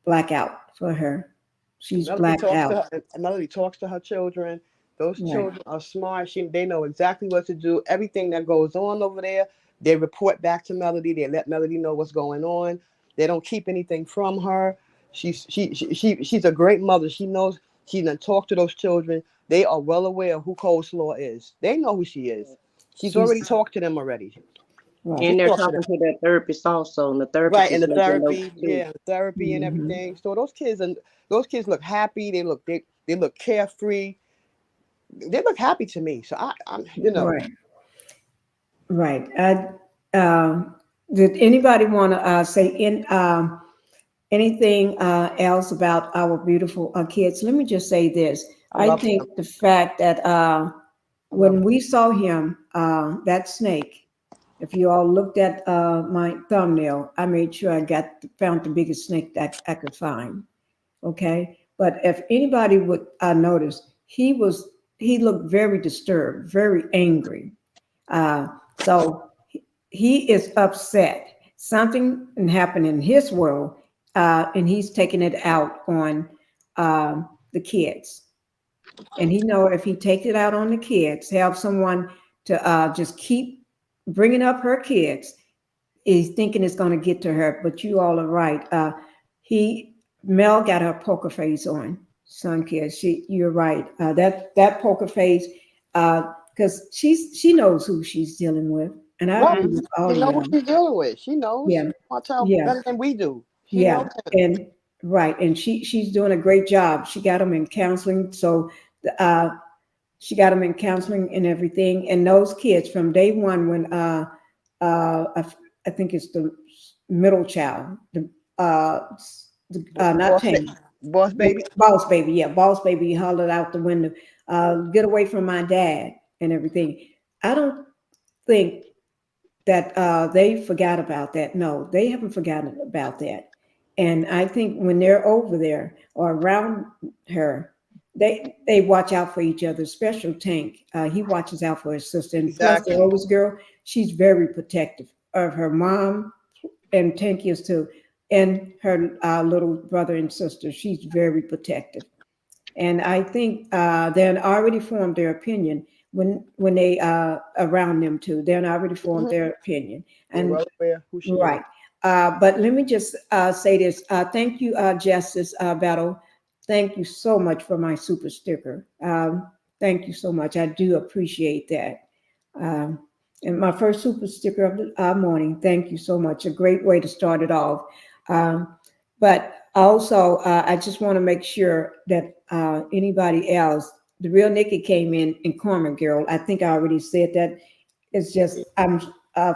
blackout for her. She's Melody blacked talks to out. her. Melody talks to her children. Those Right. children are smart. They know exactly what to do. Everything that goes on over there, they report back to Melody. They let Melody know what's going on. They don't keep anything from her. She's a great mother. She knows. She done talked to those children. They are well aware of who Coleslaw is. They know who she is. She's already She's talked to them already. right. And She they're talked to them. talking to their therapist also, and the therapist Right, and is the letting them know therapy, too. yeah, the therapy and Mhm. everything. So those kids look happy. They look carefree. They look happy to me. So I'm Right. Right. Did anybody want to say anything else about our beautiful kids? Let me just say this. I I love think them. the fact that I love when we saw him, that snake, if you all looked at my thumbnail, I made sure found the biggest snake that I could find. Okay. But if anybody would notice, he looked very disturbed, very angry. So he is upset. Something happened in his world, and he's taking it out on the kids. And he know if he takes it out on the kids, have someone to just keep bringing up her kids, is thinking it's going to get to her. But you all are right. He Mel got her poker face on. Son, kids, you're right. That poker face, because she knows who she's dealing with, and I right. agree with all She of knows who y'all. she's dealing with. She knows. Yeah, I tell yeah, better than we do. She knows yeah, him. and right, and she's doing a great job. She got them in counseling, so uh, she got them in counseling and everything. And those kids from day one, when I think it's the middle child, not Boss, Tank, boss baby. Boss Baby, yeah, Boss Baby hollered out the window, get away from my dad and everything. I don't think that they forgot about that. No, they haven't forgotten about that. And I think when they're over there or around her, they watch out for each other. Special Tank, he watches out for his sister, and plus the Exactly. oldest girl, she's very protective of her mom, and Tank is too, and her little brother and sister. She's very protective. And I think they're already formed their opinion when they around them too. They're already formed Mhm. their opinion. They're And well aware who she is. right. But let me just say this. Thank you, Justice Battle. Thank you so much for my super sticker. Thank you so much. I do appreciate that. Um, and my first super sticker of the morning. Thank you so much. A great way to start it off. But also, I just want to make sure that anybody else, the real Nikki came in Karma Girl. I think I already said that. It's just I'm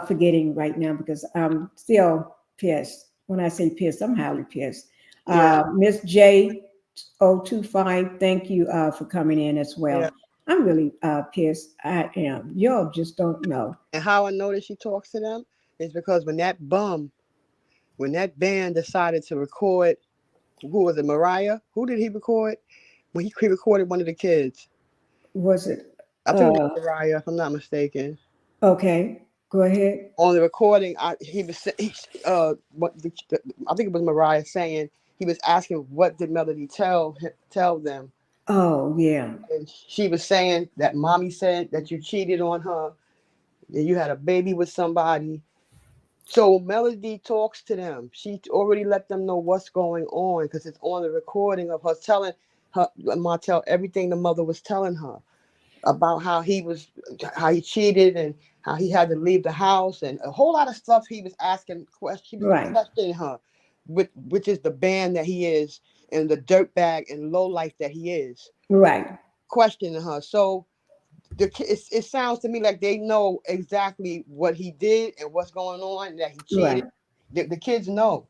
forgetting right now because I'm still pissed. When I say pissed, I'm highly pissed. Yeah. Miss J025, thank you for coming in as well. Yeah. I'm really pissed. I am. Y'all just don't know. And how I know that she talks to them is because when that band decided to record, who was it, Mariah? Who did he record? When he recorded one of the kids. Was it? I think it was Mariah, if I'm not mistaken. Okay, go ahead. On the recording, I think it was Mariah saying he was asking what did Melody tell them, Oh, yeah. and she was saying that mommy said that you cheated on her, that you had a baby with somebody, So Melody talks to them. She already let them know what's going on because it's on the recording of her telling her Martell everything the mother was telling her about how he cheated and how he had to leave the house and a whole lot of stuff he was asking questions. He was Right. questioning her, which is the band that he is and the dirtbag and low life that he is. Right. Questioning her. So it sounds to me like they know exactly what he did and what's going on, that he cheated. Right. The kids know.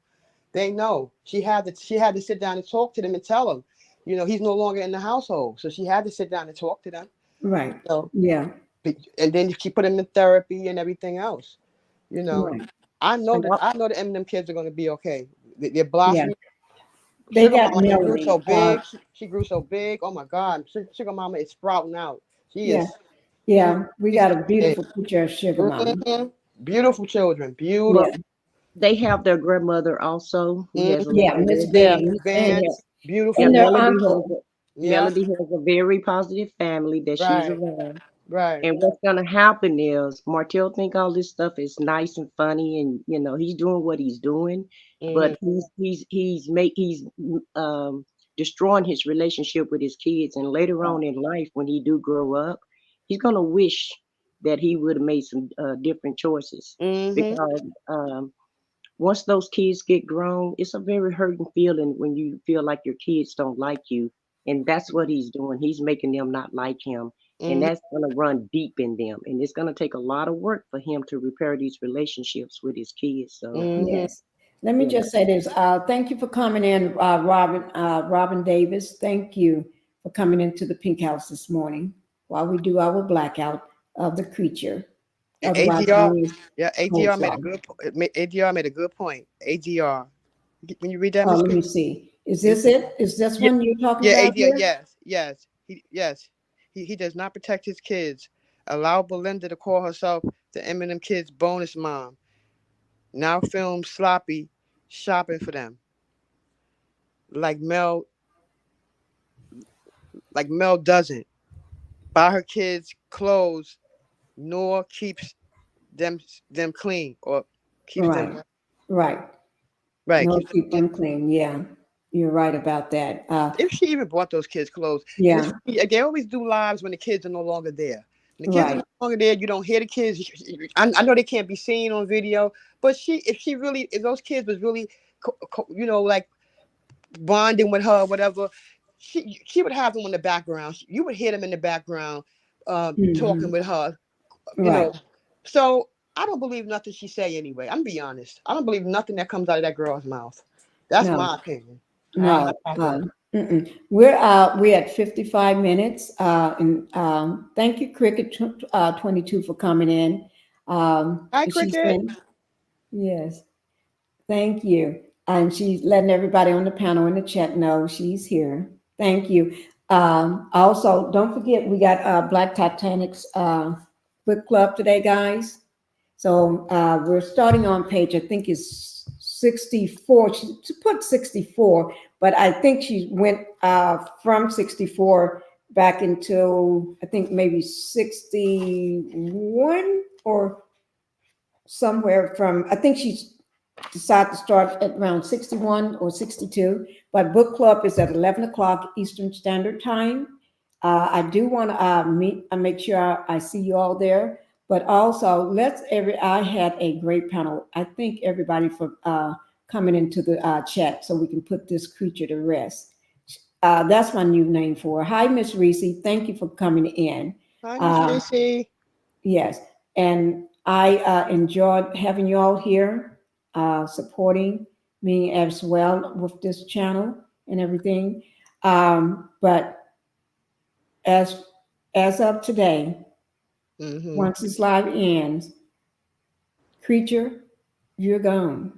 They know. She had to sit down and talk to them and tell them, he's no longer in the household. So she had to sit down and talk to them. Right. So, Yeah. and then she put him in therapy and everything else. Right. I know the Eminem kids are going to be okay. They're blossoming. They Sugar got Mama grew Melody. so big. She grew so big. Oh my God, Sugar Mama is sprouting out. She is. Yeah. We She's got a beautiful picture of Sugar Mama. Beautiful children. Beautiful. Yeah. They have their grandmother also, who has a Yeah, lot of Miss good. Van. Miss Miss Van. Vance. Beautiful. Yeah, And their Melody uncle. Melody has a very positive family that she's Right. around. Right. And what's gonna happen is Martell think all this stuff is nice and funny, and he's doing what he's doing, but he's destroying his relationship with his kids. And later on in life, when he do grow up, he's gonna wish that he would have made some different choices, because once those kids get grown, it's a very hurting feeling when you feel like your kids don't like you. And that's what he's doing. He's making them not like him. And that's going to run deep in them. And it's going to take a lot of work for him to repair these relationships with his kids. So, Yes. Let me yeah. just say this. Thank you for coming in, Robin Davis. Thank you for coming into the Pink House this morning while we do our blackout of the creature. And Otherwise ADR, known as ADR made a good ADR made a good point. ADR. When you read that, Oh, Miss let me Pink? see. Is this it? Is this one you're talking Yeah, about ADR, here? yes. He does not protect his kids. Allow Belinda to call herself the Eminem kids' bonus mom. Now film sloppy shopping for them. Like Mel doesn't buy her kids clothes nor keeps them clean or keeps Right. them Right. right. No, keep them clean. Yeah. You're right about that. If she even bought those kids clothes. Yeah. They always do lives when the kids are no longer there. When the kids are Right. no longer there, you don't hear the kids. I know they can't be seen on video, but if those kids was really, like bonding with her, or whatever, she would have them in the background. You would hear them in the background, talking with her, Right. So I don't believe nothing she say anyway. I'm gonna be honest. I don't believe nothing that comes out of that girl's mouth. That's No. my opinion. No. We're at 55 minutes. And thank you, Cricket 22, for coming in. Hi, She's Cricket. been, yes. Thank you. And she's letting everybody on the panel in the chat know she's here. Thank you. Also, don't forget, we got Black Titanic's book club today, guys. So we're starting on page, I think it's 64. She put 64, but I think she went from 64 back into, I think maybe 61 or somewhere from, I think she's decided to start at around 61 or 62, but book club is at 11 o'clock Eastern Standard Time. I do want to make sure I see you all there, but also I had a great panel. I thank everybody for coming into the chat so we can put this creature to rest. That's my new name for her. Hi, Miss Reese. Thank you for coming in. Hi, Miss Reese. Yes, and I enjoyed having you all here, supporting me as well with this channel and everything. But as of today, once this live ends, creature, you're gone.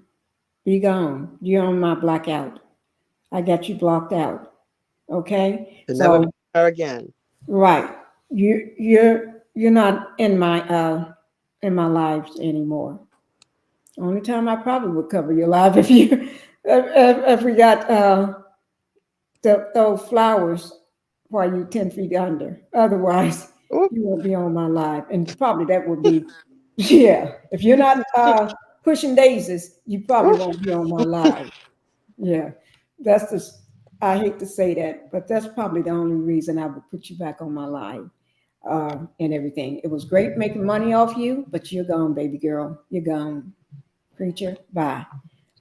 Be gone. You're on my blackout. I got you blocked out. Okay. To never meet her again. Right. You're not in my lives anymore. Only time I probably would cover your life if we got those flowers while you're 10 feet under. Otherwise, you won't be on my live. And probably that would be, yeah. If you're not pushing daisies, you probably won't be on my live. Yeah, that's the. I hate to say that, but that's probably the only reason I would put you back on my live and everything. It was great making money off you, but you're gone, baby girl. You're gone, preacher. Bye.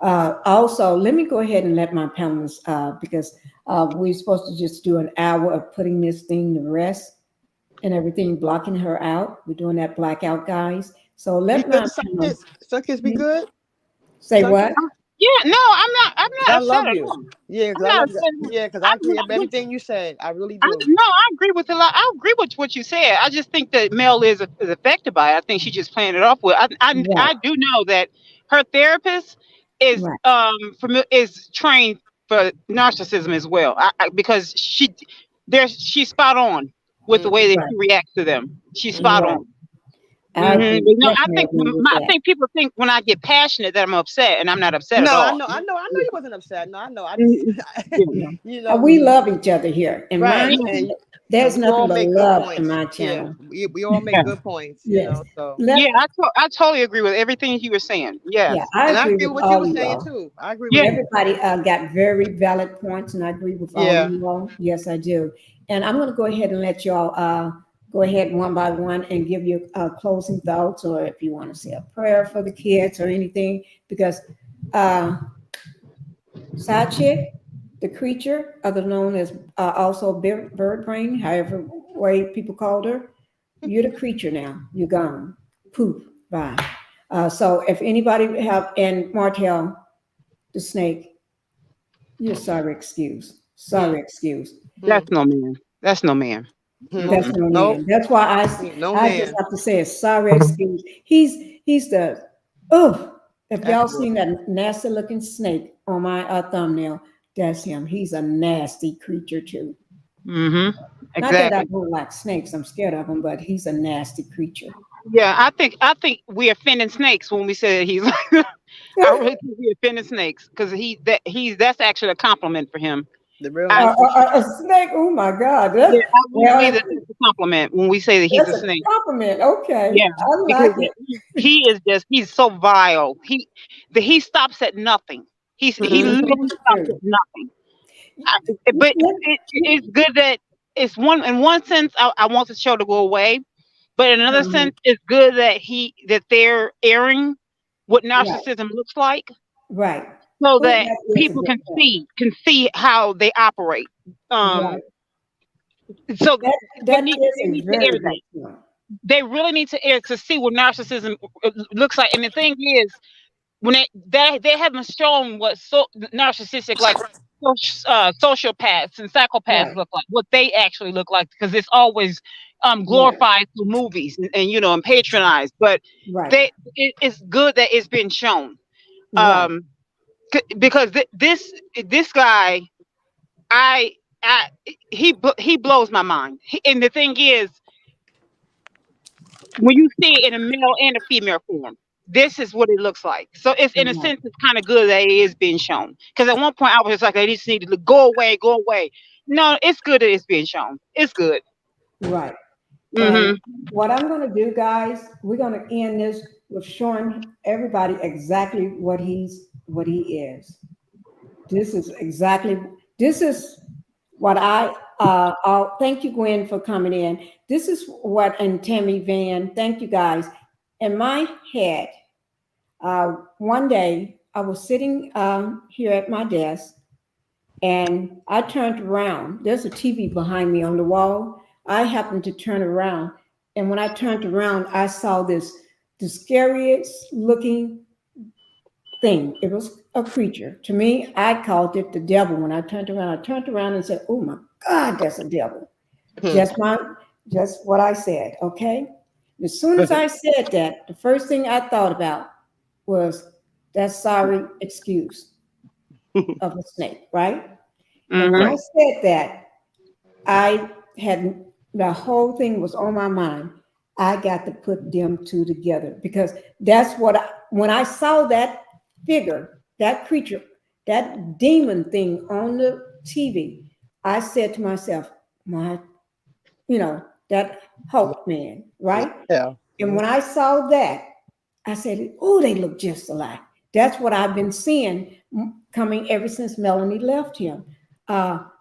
Also, let me go ahead and let my panelists, because we're supposed to just do an hour of putting this thing to rest and everything, blocking her out. We're doing that blackout, guys. So let my panelists. Some kids be good. Say Some what? kids- Yeah, no, I'm not I upset love at you. all. Yeah, I'm because I not love upset. you. Yeah, because I agree with everything you said. I really do. No, I agree with a lot. I agree with what you said. I just think that Mel is affected by it. I think she's just playing it off with. Right, I do know that her therapist is right, is trained for narcissism as well. Because she's spot on with the way that right, she reacts to them. She's spot right. on. I agree, You know, definitely agree with I that. think people think when I get passionate that I'm upset, and I'm not upset at No, all. I know you wasn't upset. No, I know. I just, Mhm. Yeah. Yeah. you know, We love each other here. In right, my, and there's we all nothing but make good love in points. my Yeah, channel. we all make Yeah. good points. You Yes. know, so Let, I totally agree with everything you were saying. yeah, Yes. I and I agree agree with with what you all were of saying y'all. too. I agree with Yeah. everything. Everybody got very valid points, and I agree with all of Yeah. you all. Yes, I do. And I'm going to go ahead and let y'all go ahead one by one and give you closing thoughts, or if you want to say a prayer for the kids or anything, because side chick, the creature, other known as also bird brain, however way people called her, you're the creature now. You're gone. Poof. Bye. So if anybody have, and Martel, the snake, you're sorry excuse. Hmm. Sorry excuse. Hmm. That's no man. That's no man. That's Mm-mm. no Nope. man. That's why No I just man. have to say a sorry excuse. He's the oh. If F y'all word. seen that nasty looking snake on my thumbnail, that's him. He's a nasty creature too. Mm-hmm. Not that I Exactly. don't like snakes, I'm scared of him, but he's a nasty creature. Yeah, I think we're offending snakes when we say that he's I really think we're offending snakes because that's actually a compliment for him. The real I nicest. A snake, oh my God. Yeah, I really Well, believe that that's a compliment when we say that he's that's a a snake. compliment. Okay, Yeah, I because like it. he's so vile. He stops at nothing. He Mhm. literally stops at nothing. But it's good that it's one in one sense I want the show to go away, but in another Mhm. sense it's good that they're airing what Right, narcissism looks like right. so Oh, that that is a people good point. can see how they operate. Right. So That is they a need to air very that. good point. They really need to air to see what narcissism looks like. And the thing is, when they haven't shown what narcissistic like sociopaths and psychopaths Right, look like, what they actually look like, because it's always right, glorified through movies and patronized. But right, it's good that it's been shown. right. Um, because this guy, I I he blows my mind. And the thing is, when you see it in a male and a female form, this is what it looks like. So it's in a Right, sense, it's kind of good that it is being shown. Because at one point I was just like, I just need to go away, go away. No, it's good that it's being shown. It's good. right. And Hmm. what I'm going to do, guys, we're going to end this with showing everybody exactly what he is. This is exactly this is what I'll thank you, Gwen, for coming in. This is what, and Tammy Van, thank you guys. In my head, one day I was sitting here at my desk and I turned around. There's a TV behind me on the wall. I happened to turn around. And when I turned around, I saw the scariest looking thing. It was a creature. To me, I called it the devil. When I turned around and said, "Oh my God, that's a devil." Hmm. Just what I said. Okay. As soon as I said that, the first thing I thought about was that sorry excuse of a snake, right? And when Hmm. I said that, I had the whole thing was on my mind. I got to put them two together because that's what when I saw that figure, that creature, that demon thing on the TV, I said to myself, my, that Hulk man, right? Yeah. And when I saw that, I said, oh, they look just alike. That's what I've been seeing coming ever since Melanie left him.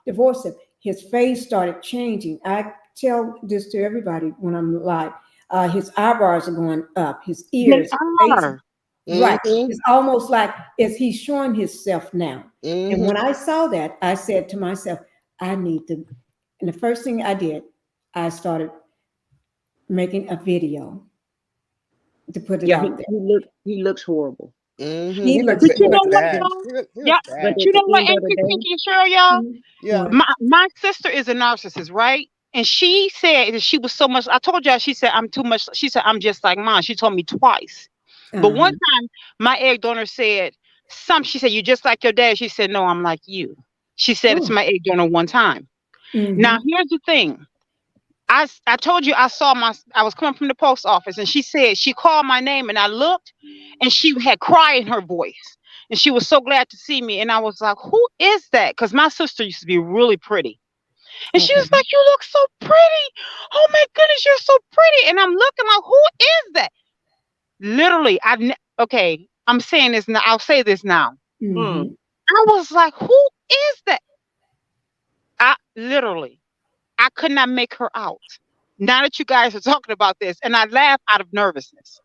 Divorced him. His face started changing. I tell this to everybody when I'm live. His eyebrows are going up. His ears, They face, are. right. It's almost like as he's showing himself now. And when I saw that, I said to myself, I need to. And the first thing I did, I started making a video to put it out there. He looks horrible. He looks But you know what, bad. y'all? Yeah. But you know what, Auntie Pinkie and Cheryl, y'all? Yeah. My sister is a narcissist, right? And she said that she was so much. I told y'all, she said I'm too much. She said I'm just like mine. She told me twice. But one time, my egg donor said she said, "You just like your dad." She said, "No, I'm like you." She said it to my egg donor one time. Now here's the thing. I told you I was coming from the post office, and she said she called my name, and I looked, and she had cry in her voice, and she was so glad to see me, and I was like, "Who is that?" Because my sister used to be really pretty, and she was like, "You look so pretty! Oh my goodness, you're so pretty!" And I'm looking like, "Who is that?" Literally, okay, I'm saying this now. I'll say this now. I was like, "Who is that?" I could not make her out. Now that you guys are talking about this, and I laugh out of nervousness.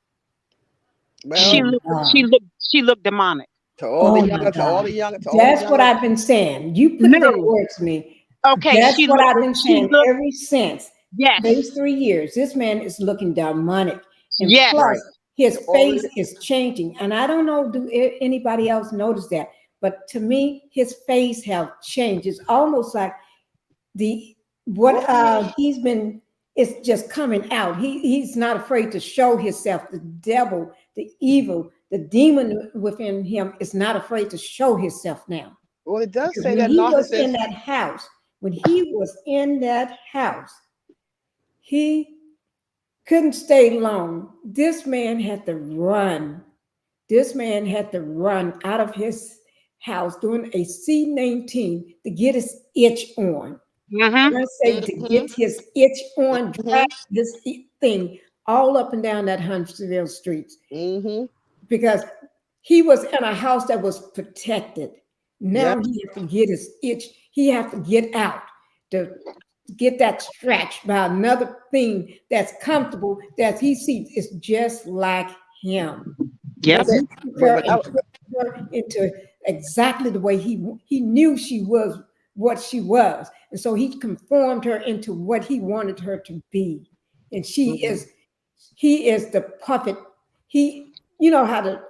Well, she looked demonic. To all the young. That's what I've been saying. You put it in words to me. Okay, that's what I've been saying ever since. Yes. Those 3 years. This man is looking demonic. And yes. Plus, his face is changing. And I don't know, do anybody else notice that? But to me, his face have changed. It's almost like he's been, it's just coming out. He's not afraid to show himself. The devil, the evil, the demon within him is not afraid to show himself now. Well, it does say when that he was in that house. When he was in that house, he couldn't stay long. This man had to run. This man had to run out of his house doing a C-19 to get his itch on. When I say to get his itch on, drag this thing all up and down that Huntsville streets. Because he was in a house that was protected. Now he has to get his itch. He has to get out to get that scratched by another thing that's comfortable that he sees is just like him. Yep. Into exactly the way he knew she was what she was. And so he conformed her into what he wanted her to be. And he is the puppet. You know how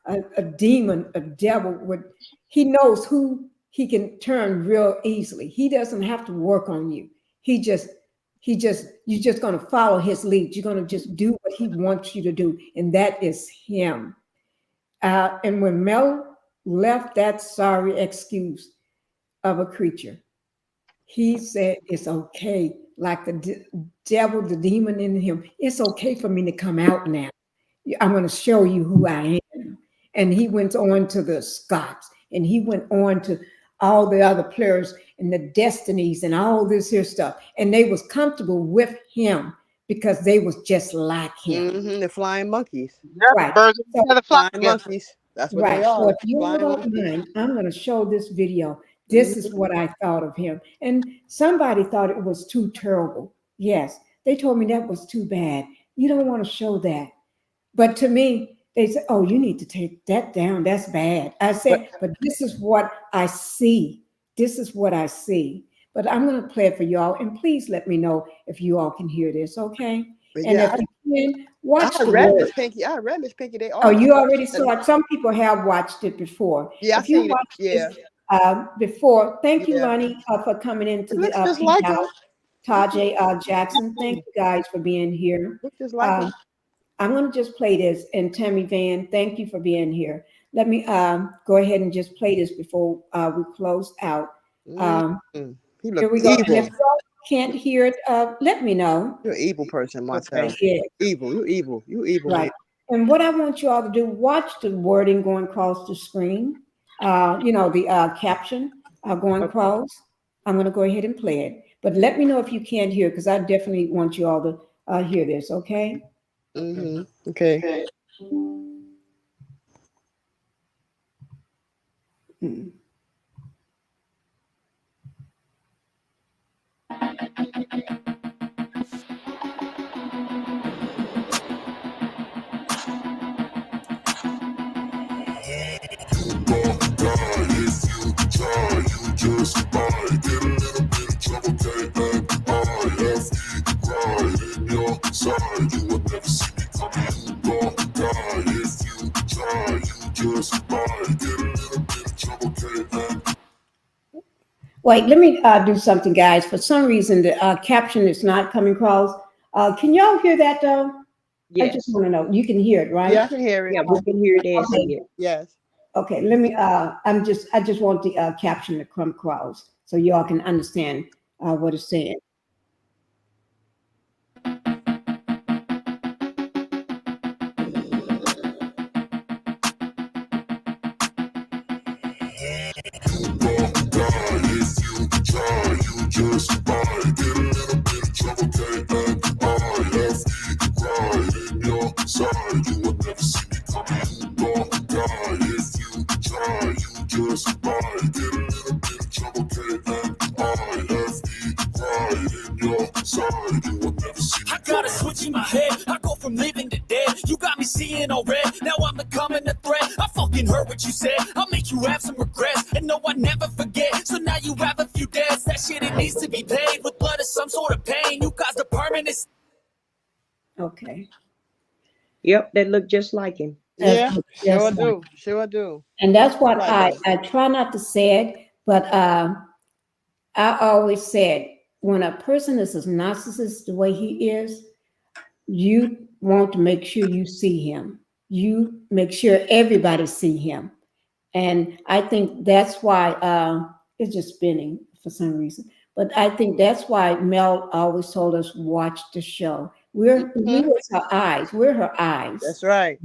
a demon, a devil he knows who he can turn real easily. He doesn't have to work on you. You're just going to follow his lead. You're going to just do what he wants you to do. And that is him. And when Mel left that sorry excuse of a creature, he said, it's okay. Like the devil, the demon in him, it's okay for me to come out now. I'm going to show you who I am. And he went on to the Scotts, and he went on to all the other players and the Destinies and all this here stuff. And they was comfortable with him because they was just like him. The flying monkeys. Right. The flying monkeys. That's what they are. So if you don't mind, I'm going to show this video. This is what I thought of him. And somebody thought it was too terrible. Yes. They told me that was too bad. You don't want to show that. But to me, they said, oh, you need to take that down. That's bad. I said, but this is what I see. This is what I see. But I'm going to play it for y'all. And please let me know if you all can hear this, okay? But and if you can, watch the read Miss Pinkie. I read Miss Pinkie. You already saw it. Some people have watched it before. Yeah, if you watched this before, thank you, Lonnie, for coming into the house. Tajay Jackson, thank you guys for being here. I'm going to just play this. And Tammy Van, thank you for being here. Let me go ahead and just play this before we close out. Here we go. And if you can't hear it, let me know. You're an evil person, Marcel. Yeah. Evil. You evil. You evil. Right. And what I want you all to do, watch the wording going across the screen. The caption going across. I'm going to go ahead and play it. But let me know if you can't hear, because I definitely want you all to hear this, okay? Okay. Mm. Wait, let me do something, guys. For some reason, the caption is not coming across. Can y'all hear that, though? I just Yes. want to know. You can hear it, right? Yeah, I can hear it. Yeah, we can hear it and see it. Yes. Okay, let me. I just want the caption to come across so y'all can understand what it's saying. I got a switch in my head. I go from living to dead. You got me seeing all red. Now I'm becoming a threat. I fucking heard what you said. I'll make you have some regrets. And no, I never forget. So now you have a few debts. That shit, it needs to be paid with blood or some sort of pain. You caused a permanent. Okay. Yep, that look just like him. Yeah, sure That's do. Sure do. And that's what Right. I try not to say it, but I always said when a person is a narcissist the way he is, you want to make sure you see him. You make sure everybody see him. And I think that's why it's just spinning for some reason. But I think that's why Mel always told us watch the show. We are her eyes. We're her eyes. That's right.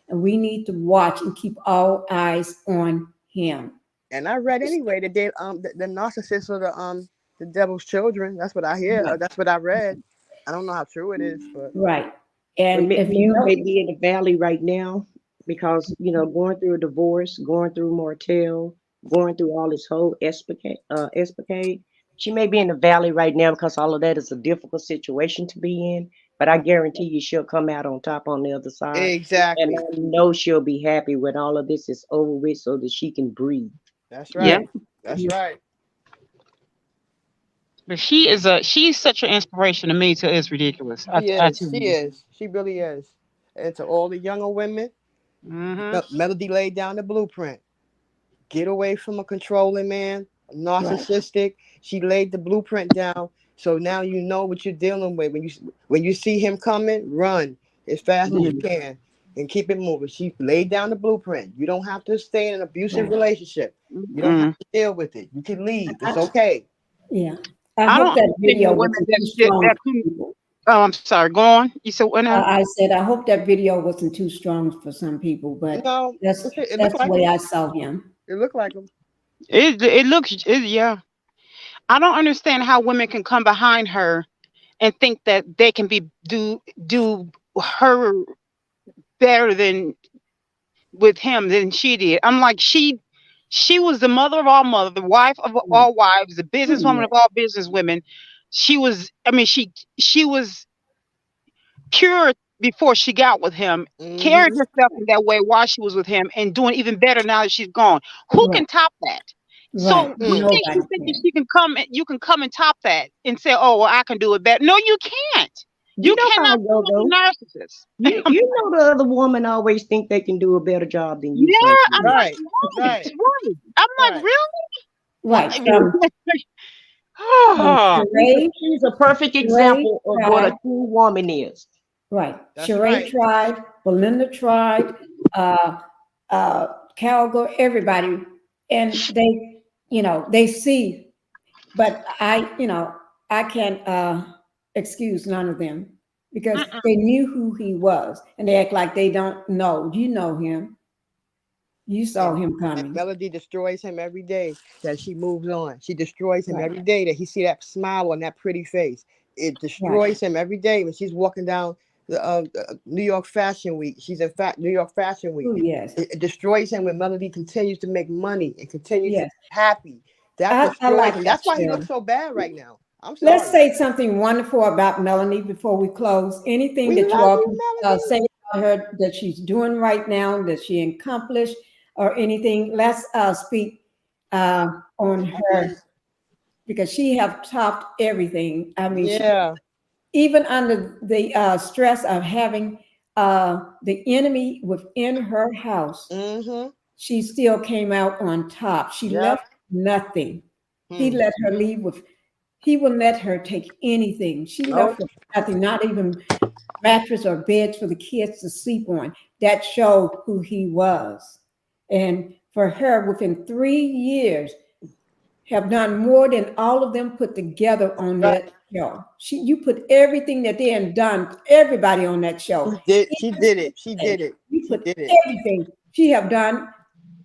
And we need to watch and keep all eyes on him. And I read anyway that they the narcissists are the devil's children. That's what I hear. Right. That's what I read. I don't know how true it is, but Right. And if you Mel know, may be in the valley right now because going through a divorce, going through Martell, going through all this whole escapade. She may be in the valley right now because all of that is a difficult situation to be in. But I guarantee you she'll come out on top on the other side. exactly. And I know she'll be happy when all of this is over with so that she can breathe. That's right. Yeah. That's right. But she's such an inspiration to me till it's ridiculous. I tell She you. is. She really is. And to all the younger women, Mm-hmm. Melody laid down the blueprint. Get away from a controlling man, narcissistic. She laid the blueprint down. So now you know what you're dealing with. When you see him coming, run as fast as you can and keep it moving. She laid down the blueprint. You don't have to stay in an abusive relationship. You don't have to deal with it. You can leave. It's okay. yeah. I hope don't that understand video the women wasn't too that strong. that for come. people. Oh, I'm sorry. Go on. You said what now? I said I hope that video wasn't too strong for some people, but No, that's it that's looked the like way him. I saw him. It looked like him. It looks yeah. I don't understand how women can come behind her and think that they can do her better than with him than she did. I'm like she was the mother of all mothers, the wife of all wives, the businesswoman of all businesswomen. She was. I mean, she was pure before she got with him. Carried herself in that way while she was with him, and doing even better now that she's gone. Who Right. can top that? Right. So you think Nobody can. you can come and top that and say, "Oh, well, I can do it better." No, you can't. You You know how cannot I be go like a though. narcissist. You know the other woman always think they can do a better job than you Yeah, I'm sometimes. like, Right. right. I'm like, Right. Right. really? Sheree, She's a perfect example of what a true woman is. right. That's Sheree right. tried, Belinda tried, Calgo, everybody, and they see, but I can't excuse none of them because they knew who he was, and they act like they don't know. You know him. You saw him And coming. Melody destroys him every day that she moves on. She destroys him every day that he see that smile on that pretty face. It destroys him every day when she's walking down New York Fashion Week. She's in fact New York Fashion Week. Oh, yes. It destroys him when Melody continues to make money and continues to Yes. be happy. That I destroys like him. that, That's why he Shirley. looks so bad right now. I'm sorry. Let's say something wonderful about Melanie before we close. Anything We that you love all you, can Melody. say about her that she's doing right now, that she accomplished, or anything. Let's speak on her, because she have topped everything. I mean, Yeah. even under the stress of having the enemy within her house, she still came out on top. She left nothing. He let her leave with, he wouldn't let her take anything. She left with nothing, not even mattress or beds for the kids to sleep on. That showed who he was. And for her, within 3 years, have done more than all of them put together on that show. You put everything that they had done, everybody on that show. She did it. She did it. You She put did it. everything she have done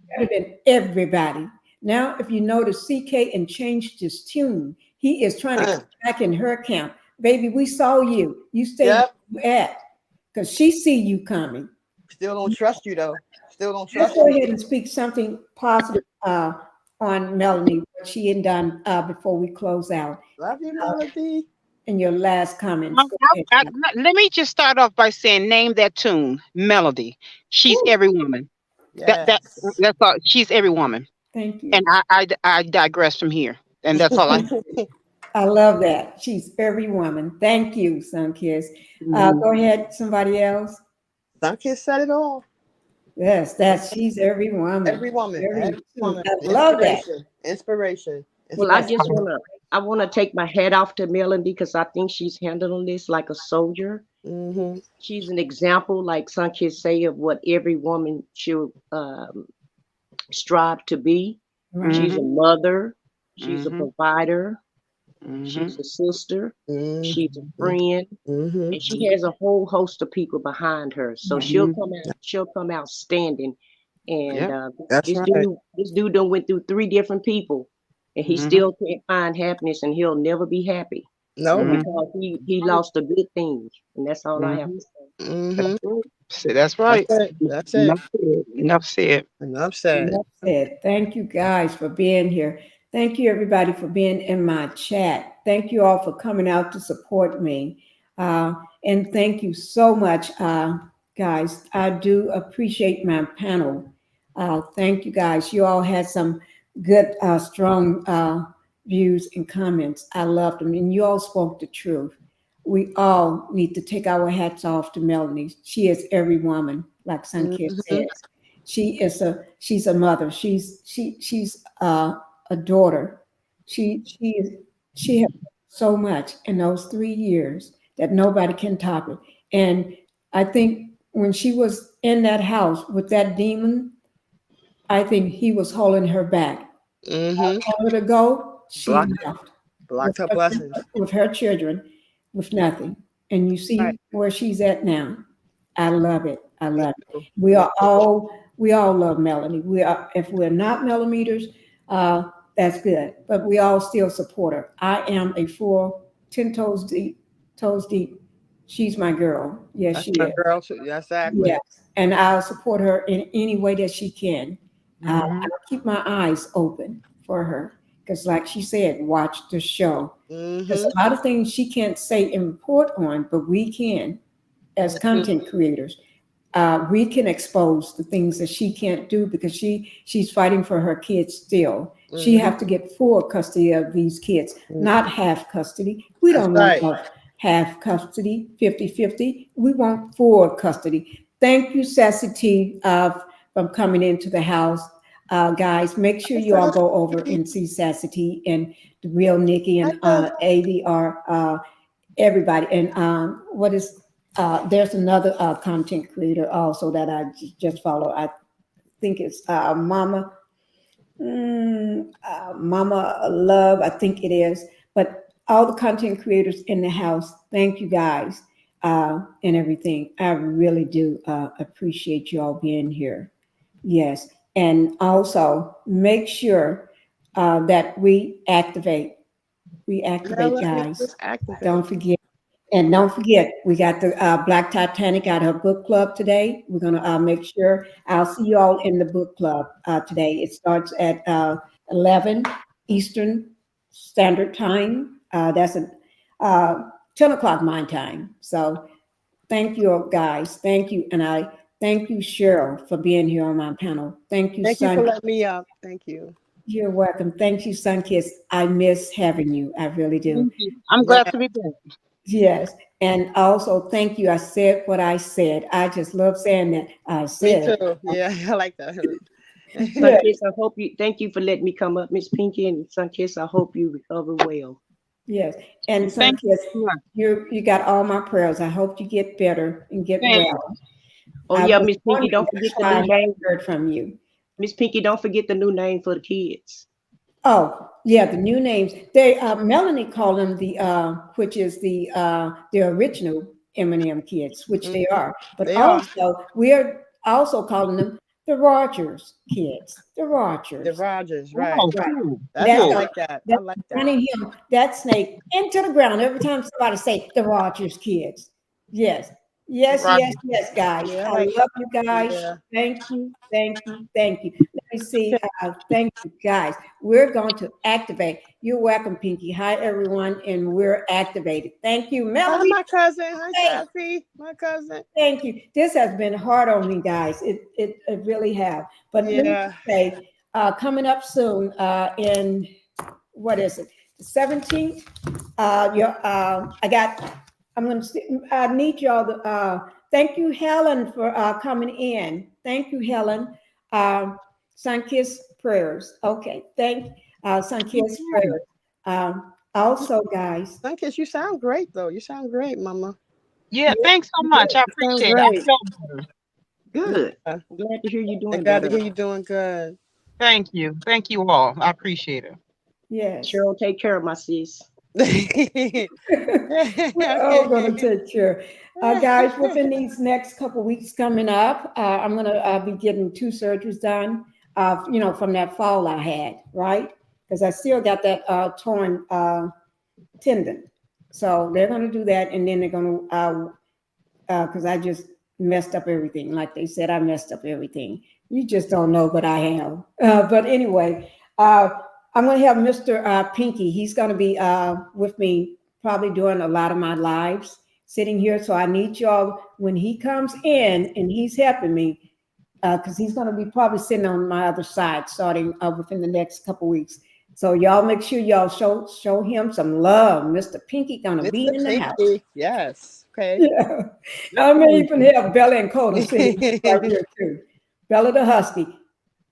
better than everybody. Now, if you notice, CK and changed his tune. He is trying to get back in her camp. Baby, we saw you. You stay where you at, because she see you coming. Still don't trust you though. Still don't Let's trust go you. ahead and speak something positive on Melanie, what she had done before we close out. Love you, Melody. In your last comments. Let me just start off by saying, name that tune, Melody. She's every woman. That's all. She's every woman. Thank you. And I digress from here. And that's all I I love that. She's every woman. Thank you, Sunkiss. Go ahead, somebody else. Sunkiss said it all. Yes, she's every woman. Every woman. Every woman. I love that. Inspiration. Well, I want to take my hat off to Melody, because I think she's handling this like a soldier. She's an example, like some kids say, of what every woman should strive to be. She's a mother. She's a provider. She's a sister. She's a friend. And she has a whole host of people behind her. So she'll come out standing. And this dude done went through 3 different people, and he still can't find happiness, and he'll never be happy. No, because he lost the good things, and that's all I have to say. That's right. That's it. Enough said. Enough said. Thank you guys for being here. Thank you everybody for being in my chat. Thank you all for coming out to support me. And thank you so much, guys. I do appreciate my panel. Thank you guys. You all had some good, strong views and comments. I loved them, and you all spoke the truth. We all need to take our hats off to Melanie. She is every woman, like Sunkid says. She's a mother. She's a daughter. She has so much in those 3 years that nobody can top it. And I think when she was in that house with that demon, I think he was holding her back. Told her to go, she left. Blocked her blessings. With her children, with nothing. And you see where she's at now. I love it. I love it. We all love Melanie. If we're not millimeters, that's good. But we all still support her. I am a full 10 toes deep. She's my girl. Yes, she is. Girl, exactly. Yes. And I'll support her in any way that she can. I'll keep my eyes open for her. Because like she said, watch the show. There's a lot of things she can't say and report on, but we can, as content creators. We can expose the things that she can't do, because she's fighting for her kids still. She have to get full custody of these kids, not half custody. We don't want half custody, 50-50. We want full custody. Thank you, Sassy T, from coming into the house. Guys, make sure you all go over and see Sassy T and the real Nikki and ADR, everybody. And there's another content creator also that I just follow. I think it's Mama Love, I think it is. But all the content creators in the house, thank you guys and everything. I really do appreciate you all being here. Yes. And also make sure that we activate. We activate, guys. Don't forget. And don't forget, we got the Black Titanic at her book club today. We're going to make sure I'll see you all in the book club today. It starts at 11 Eastern Standard Time. That's at 10 o'clock my time. So thank you, guys. Thank you. And I thank you, Cheryl, for being here on my panel. Thank you, Thank you Sun. for letting me up. Thank you. You're welcome. Thank you, Sunkiss. I miss having you. I really do. I'm glad to be back. Yes. And also, thank you. I said what I said. I just love saying that. I said. Me too. Yeah, I like that. Sunkiss, I hope you. Thank you for letting me come up, Miss Pinkie, and Sunkiss, I hope you recover well. Yes. And Thank Sunkiss, you. you got all my prayers. I hope you get better and get Thank well. Oh I yeah, was Miss Pinkie, don't wondering, forget that's why the new I name. haven't heard from you. Miss Pinkie, don't forget the new name for the kids. Oh, yeah, the new names. They Melanie called them the which is the original M&M kids, which they are. But They are. also we are also calling them the Rogers kids. The Rogers. The Rogers, right. Oh, Right. cool. That's That's I Cool. like that. I That's like that. running him, that snake into the ground every time somebody say the Rogers kids. Yes. Yes, Right. yes, yes, guys. Yeah, I I like love you guys. Yeah. Thank you, thank you, thank you. Let me see. Thank you, guys. We're going to activate. You're welcome, Pinkie. Hi, everyone, and we're activated. Thank you, Hi, Melanie. my cousin. Hi, Hey. Sassy. My cousin. Thank you. This has been hard on me, guys. It really have. But let me Yeah. just say, coming up soon in what is it? The 17th. I'm going to need y'all to. Thank you, Helen, for coming in. Thank you, Helen. Sunkiss prayers. Okay. Thank Sunkiss prayers. Also, guys. Sunkiss, you sound great though. You sound great, Mama. Yeah, thanks so much. I sounds appreciate it. I great. feel better. Good. Yeah. I'm glad to hear you I'm doing glad to better. hear you doing good. Thank you. Thank you all. I appreciate it. Yes. Cheryl, take care of my sis. We're all going to take care. Guys, within these next couple weeks coming up, I'm going to be getting 2 surgeries done, from that fall I had, right? Because I still got that torn tendon. So they're going to do that, and then they're going to, because I just messed up everything. Like they said, I messed up everything. You just don't know, but I have. But anyway, I'm going to have Mr. Pinkie. He's going to be with me probably doing a lot of my lives sitting here. So I need y'all, when he comes in and he's helping me, because he's going to be probably sitting on my other side starting within the next couple weeks. So y'all make sure y'all show him some love. Mr. Pinkie going to be in the house. Yes. Okay. Yeah. I may even have Bella and Coda sitting right here too. Bella the Husky.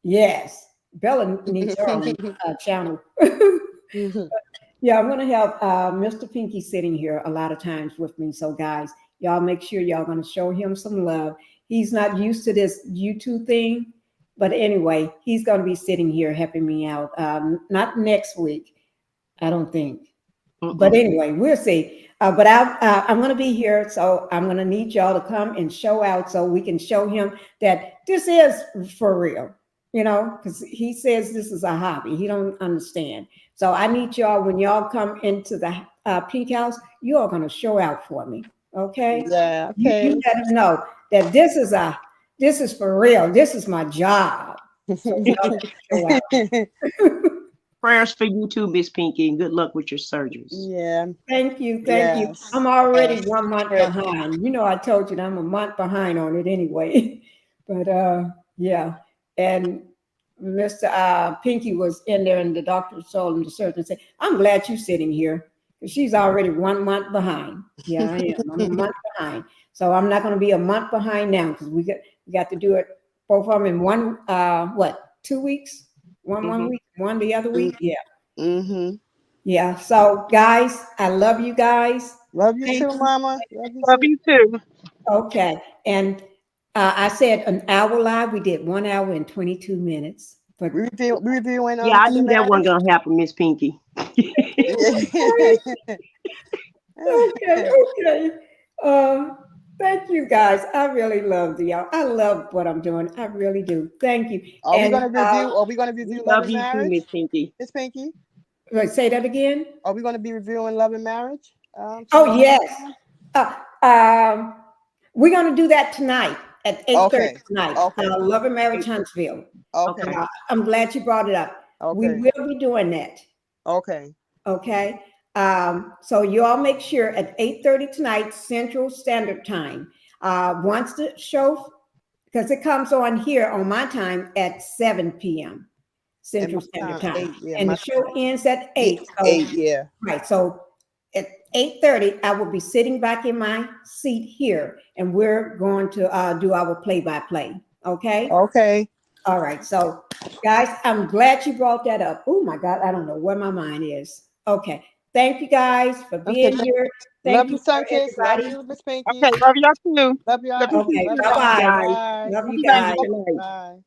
Yes. Bella needs her own channel. Yeah, I'm going to have Mr. Pinkie sitting here a lot of times with me. So guys, y'all make sure y'all going to show him some love. He's not used to this YouTube thing. But anyway, he's going to be sitting here helping me out. Not next week, I don't think. But anyway, we'll see. But I'm going to be here, so I'm going to need y'all to come and show out so we can show him that this is for real, because he says this is a hobby. He don't understand. So I need y'all, when y'all come into the Pink House, you are going to show out for me, okay? Yeah, okay. You let him know that this is for real. This is my job. So y'all show out. Prayers for you too, Miss Pinkie, and good luck with your surgeries. Yeah. Thank you. I'm already 1 month behind. I told you that I'm a month behind on it anyway. But yeah. And Mr. Pinkie was in there, and the doctor told him, the surgeon said, I'm glad you're sitting here, because she's already 1 month behind. Yeah, I am. I'm a month behind. So I'm not going to be a month behind now, because we got to do it both of them in 2 weeks? One week, one the other week. Yeah. Mm-hmm. Yeah. So guys, I love you guys. Love you too, Mama. Love you too. Okay. And I said an hour live. We did 1 hour and 22 minutes. But reviewing. Yeah, I knew that wasn't gonna happen, Miss Pinkie. Okay. Thank you guys. I really love y'all. I love what I'm doing. I really do. Thank you. Are we gonna review Love and Marriage? Miss Pinkie. Miss Pinkie. Say that again. Are we gonna be reviewing Love and Marriage? Oh yes. We're going to do that tonight at 8:30 Okay. tonight. Okay. Love and Marriage Huntsville. Okay. I'm glad you brought it up. We Okay. will be doing that. Okay. Okay. So you all make sure at 8:30 tonight, Central Standard Time. Once the show, because it comes on here on my time at 7 p.m. Central Standard Time. 8, yeah, and the show ends at 8. So, 8, yeah. Right. So at 8:30, I will be sitting back in my seat here, and we're going to do our play-by-play. Okay? Okay. All right. So, guys, I'm glad you brought that up. Oh, my God. I don't know where my mind is. Okay. Thank you, guys, for being here. Love you, for Sunkiss. Love everybody. you, Miss Pinkie. Okay, love y'all too. Love y'all. Love you Okay. too. Bye-bye. Bye. Love you Thank guys. you. Bye.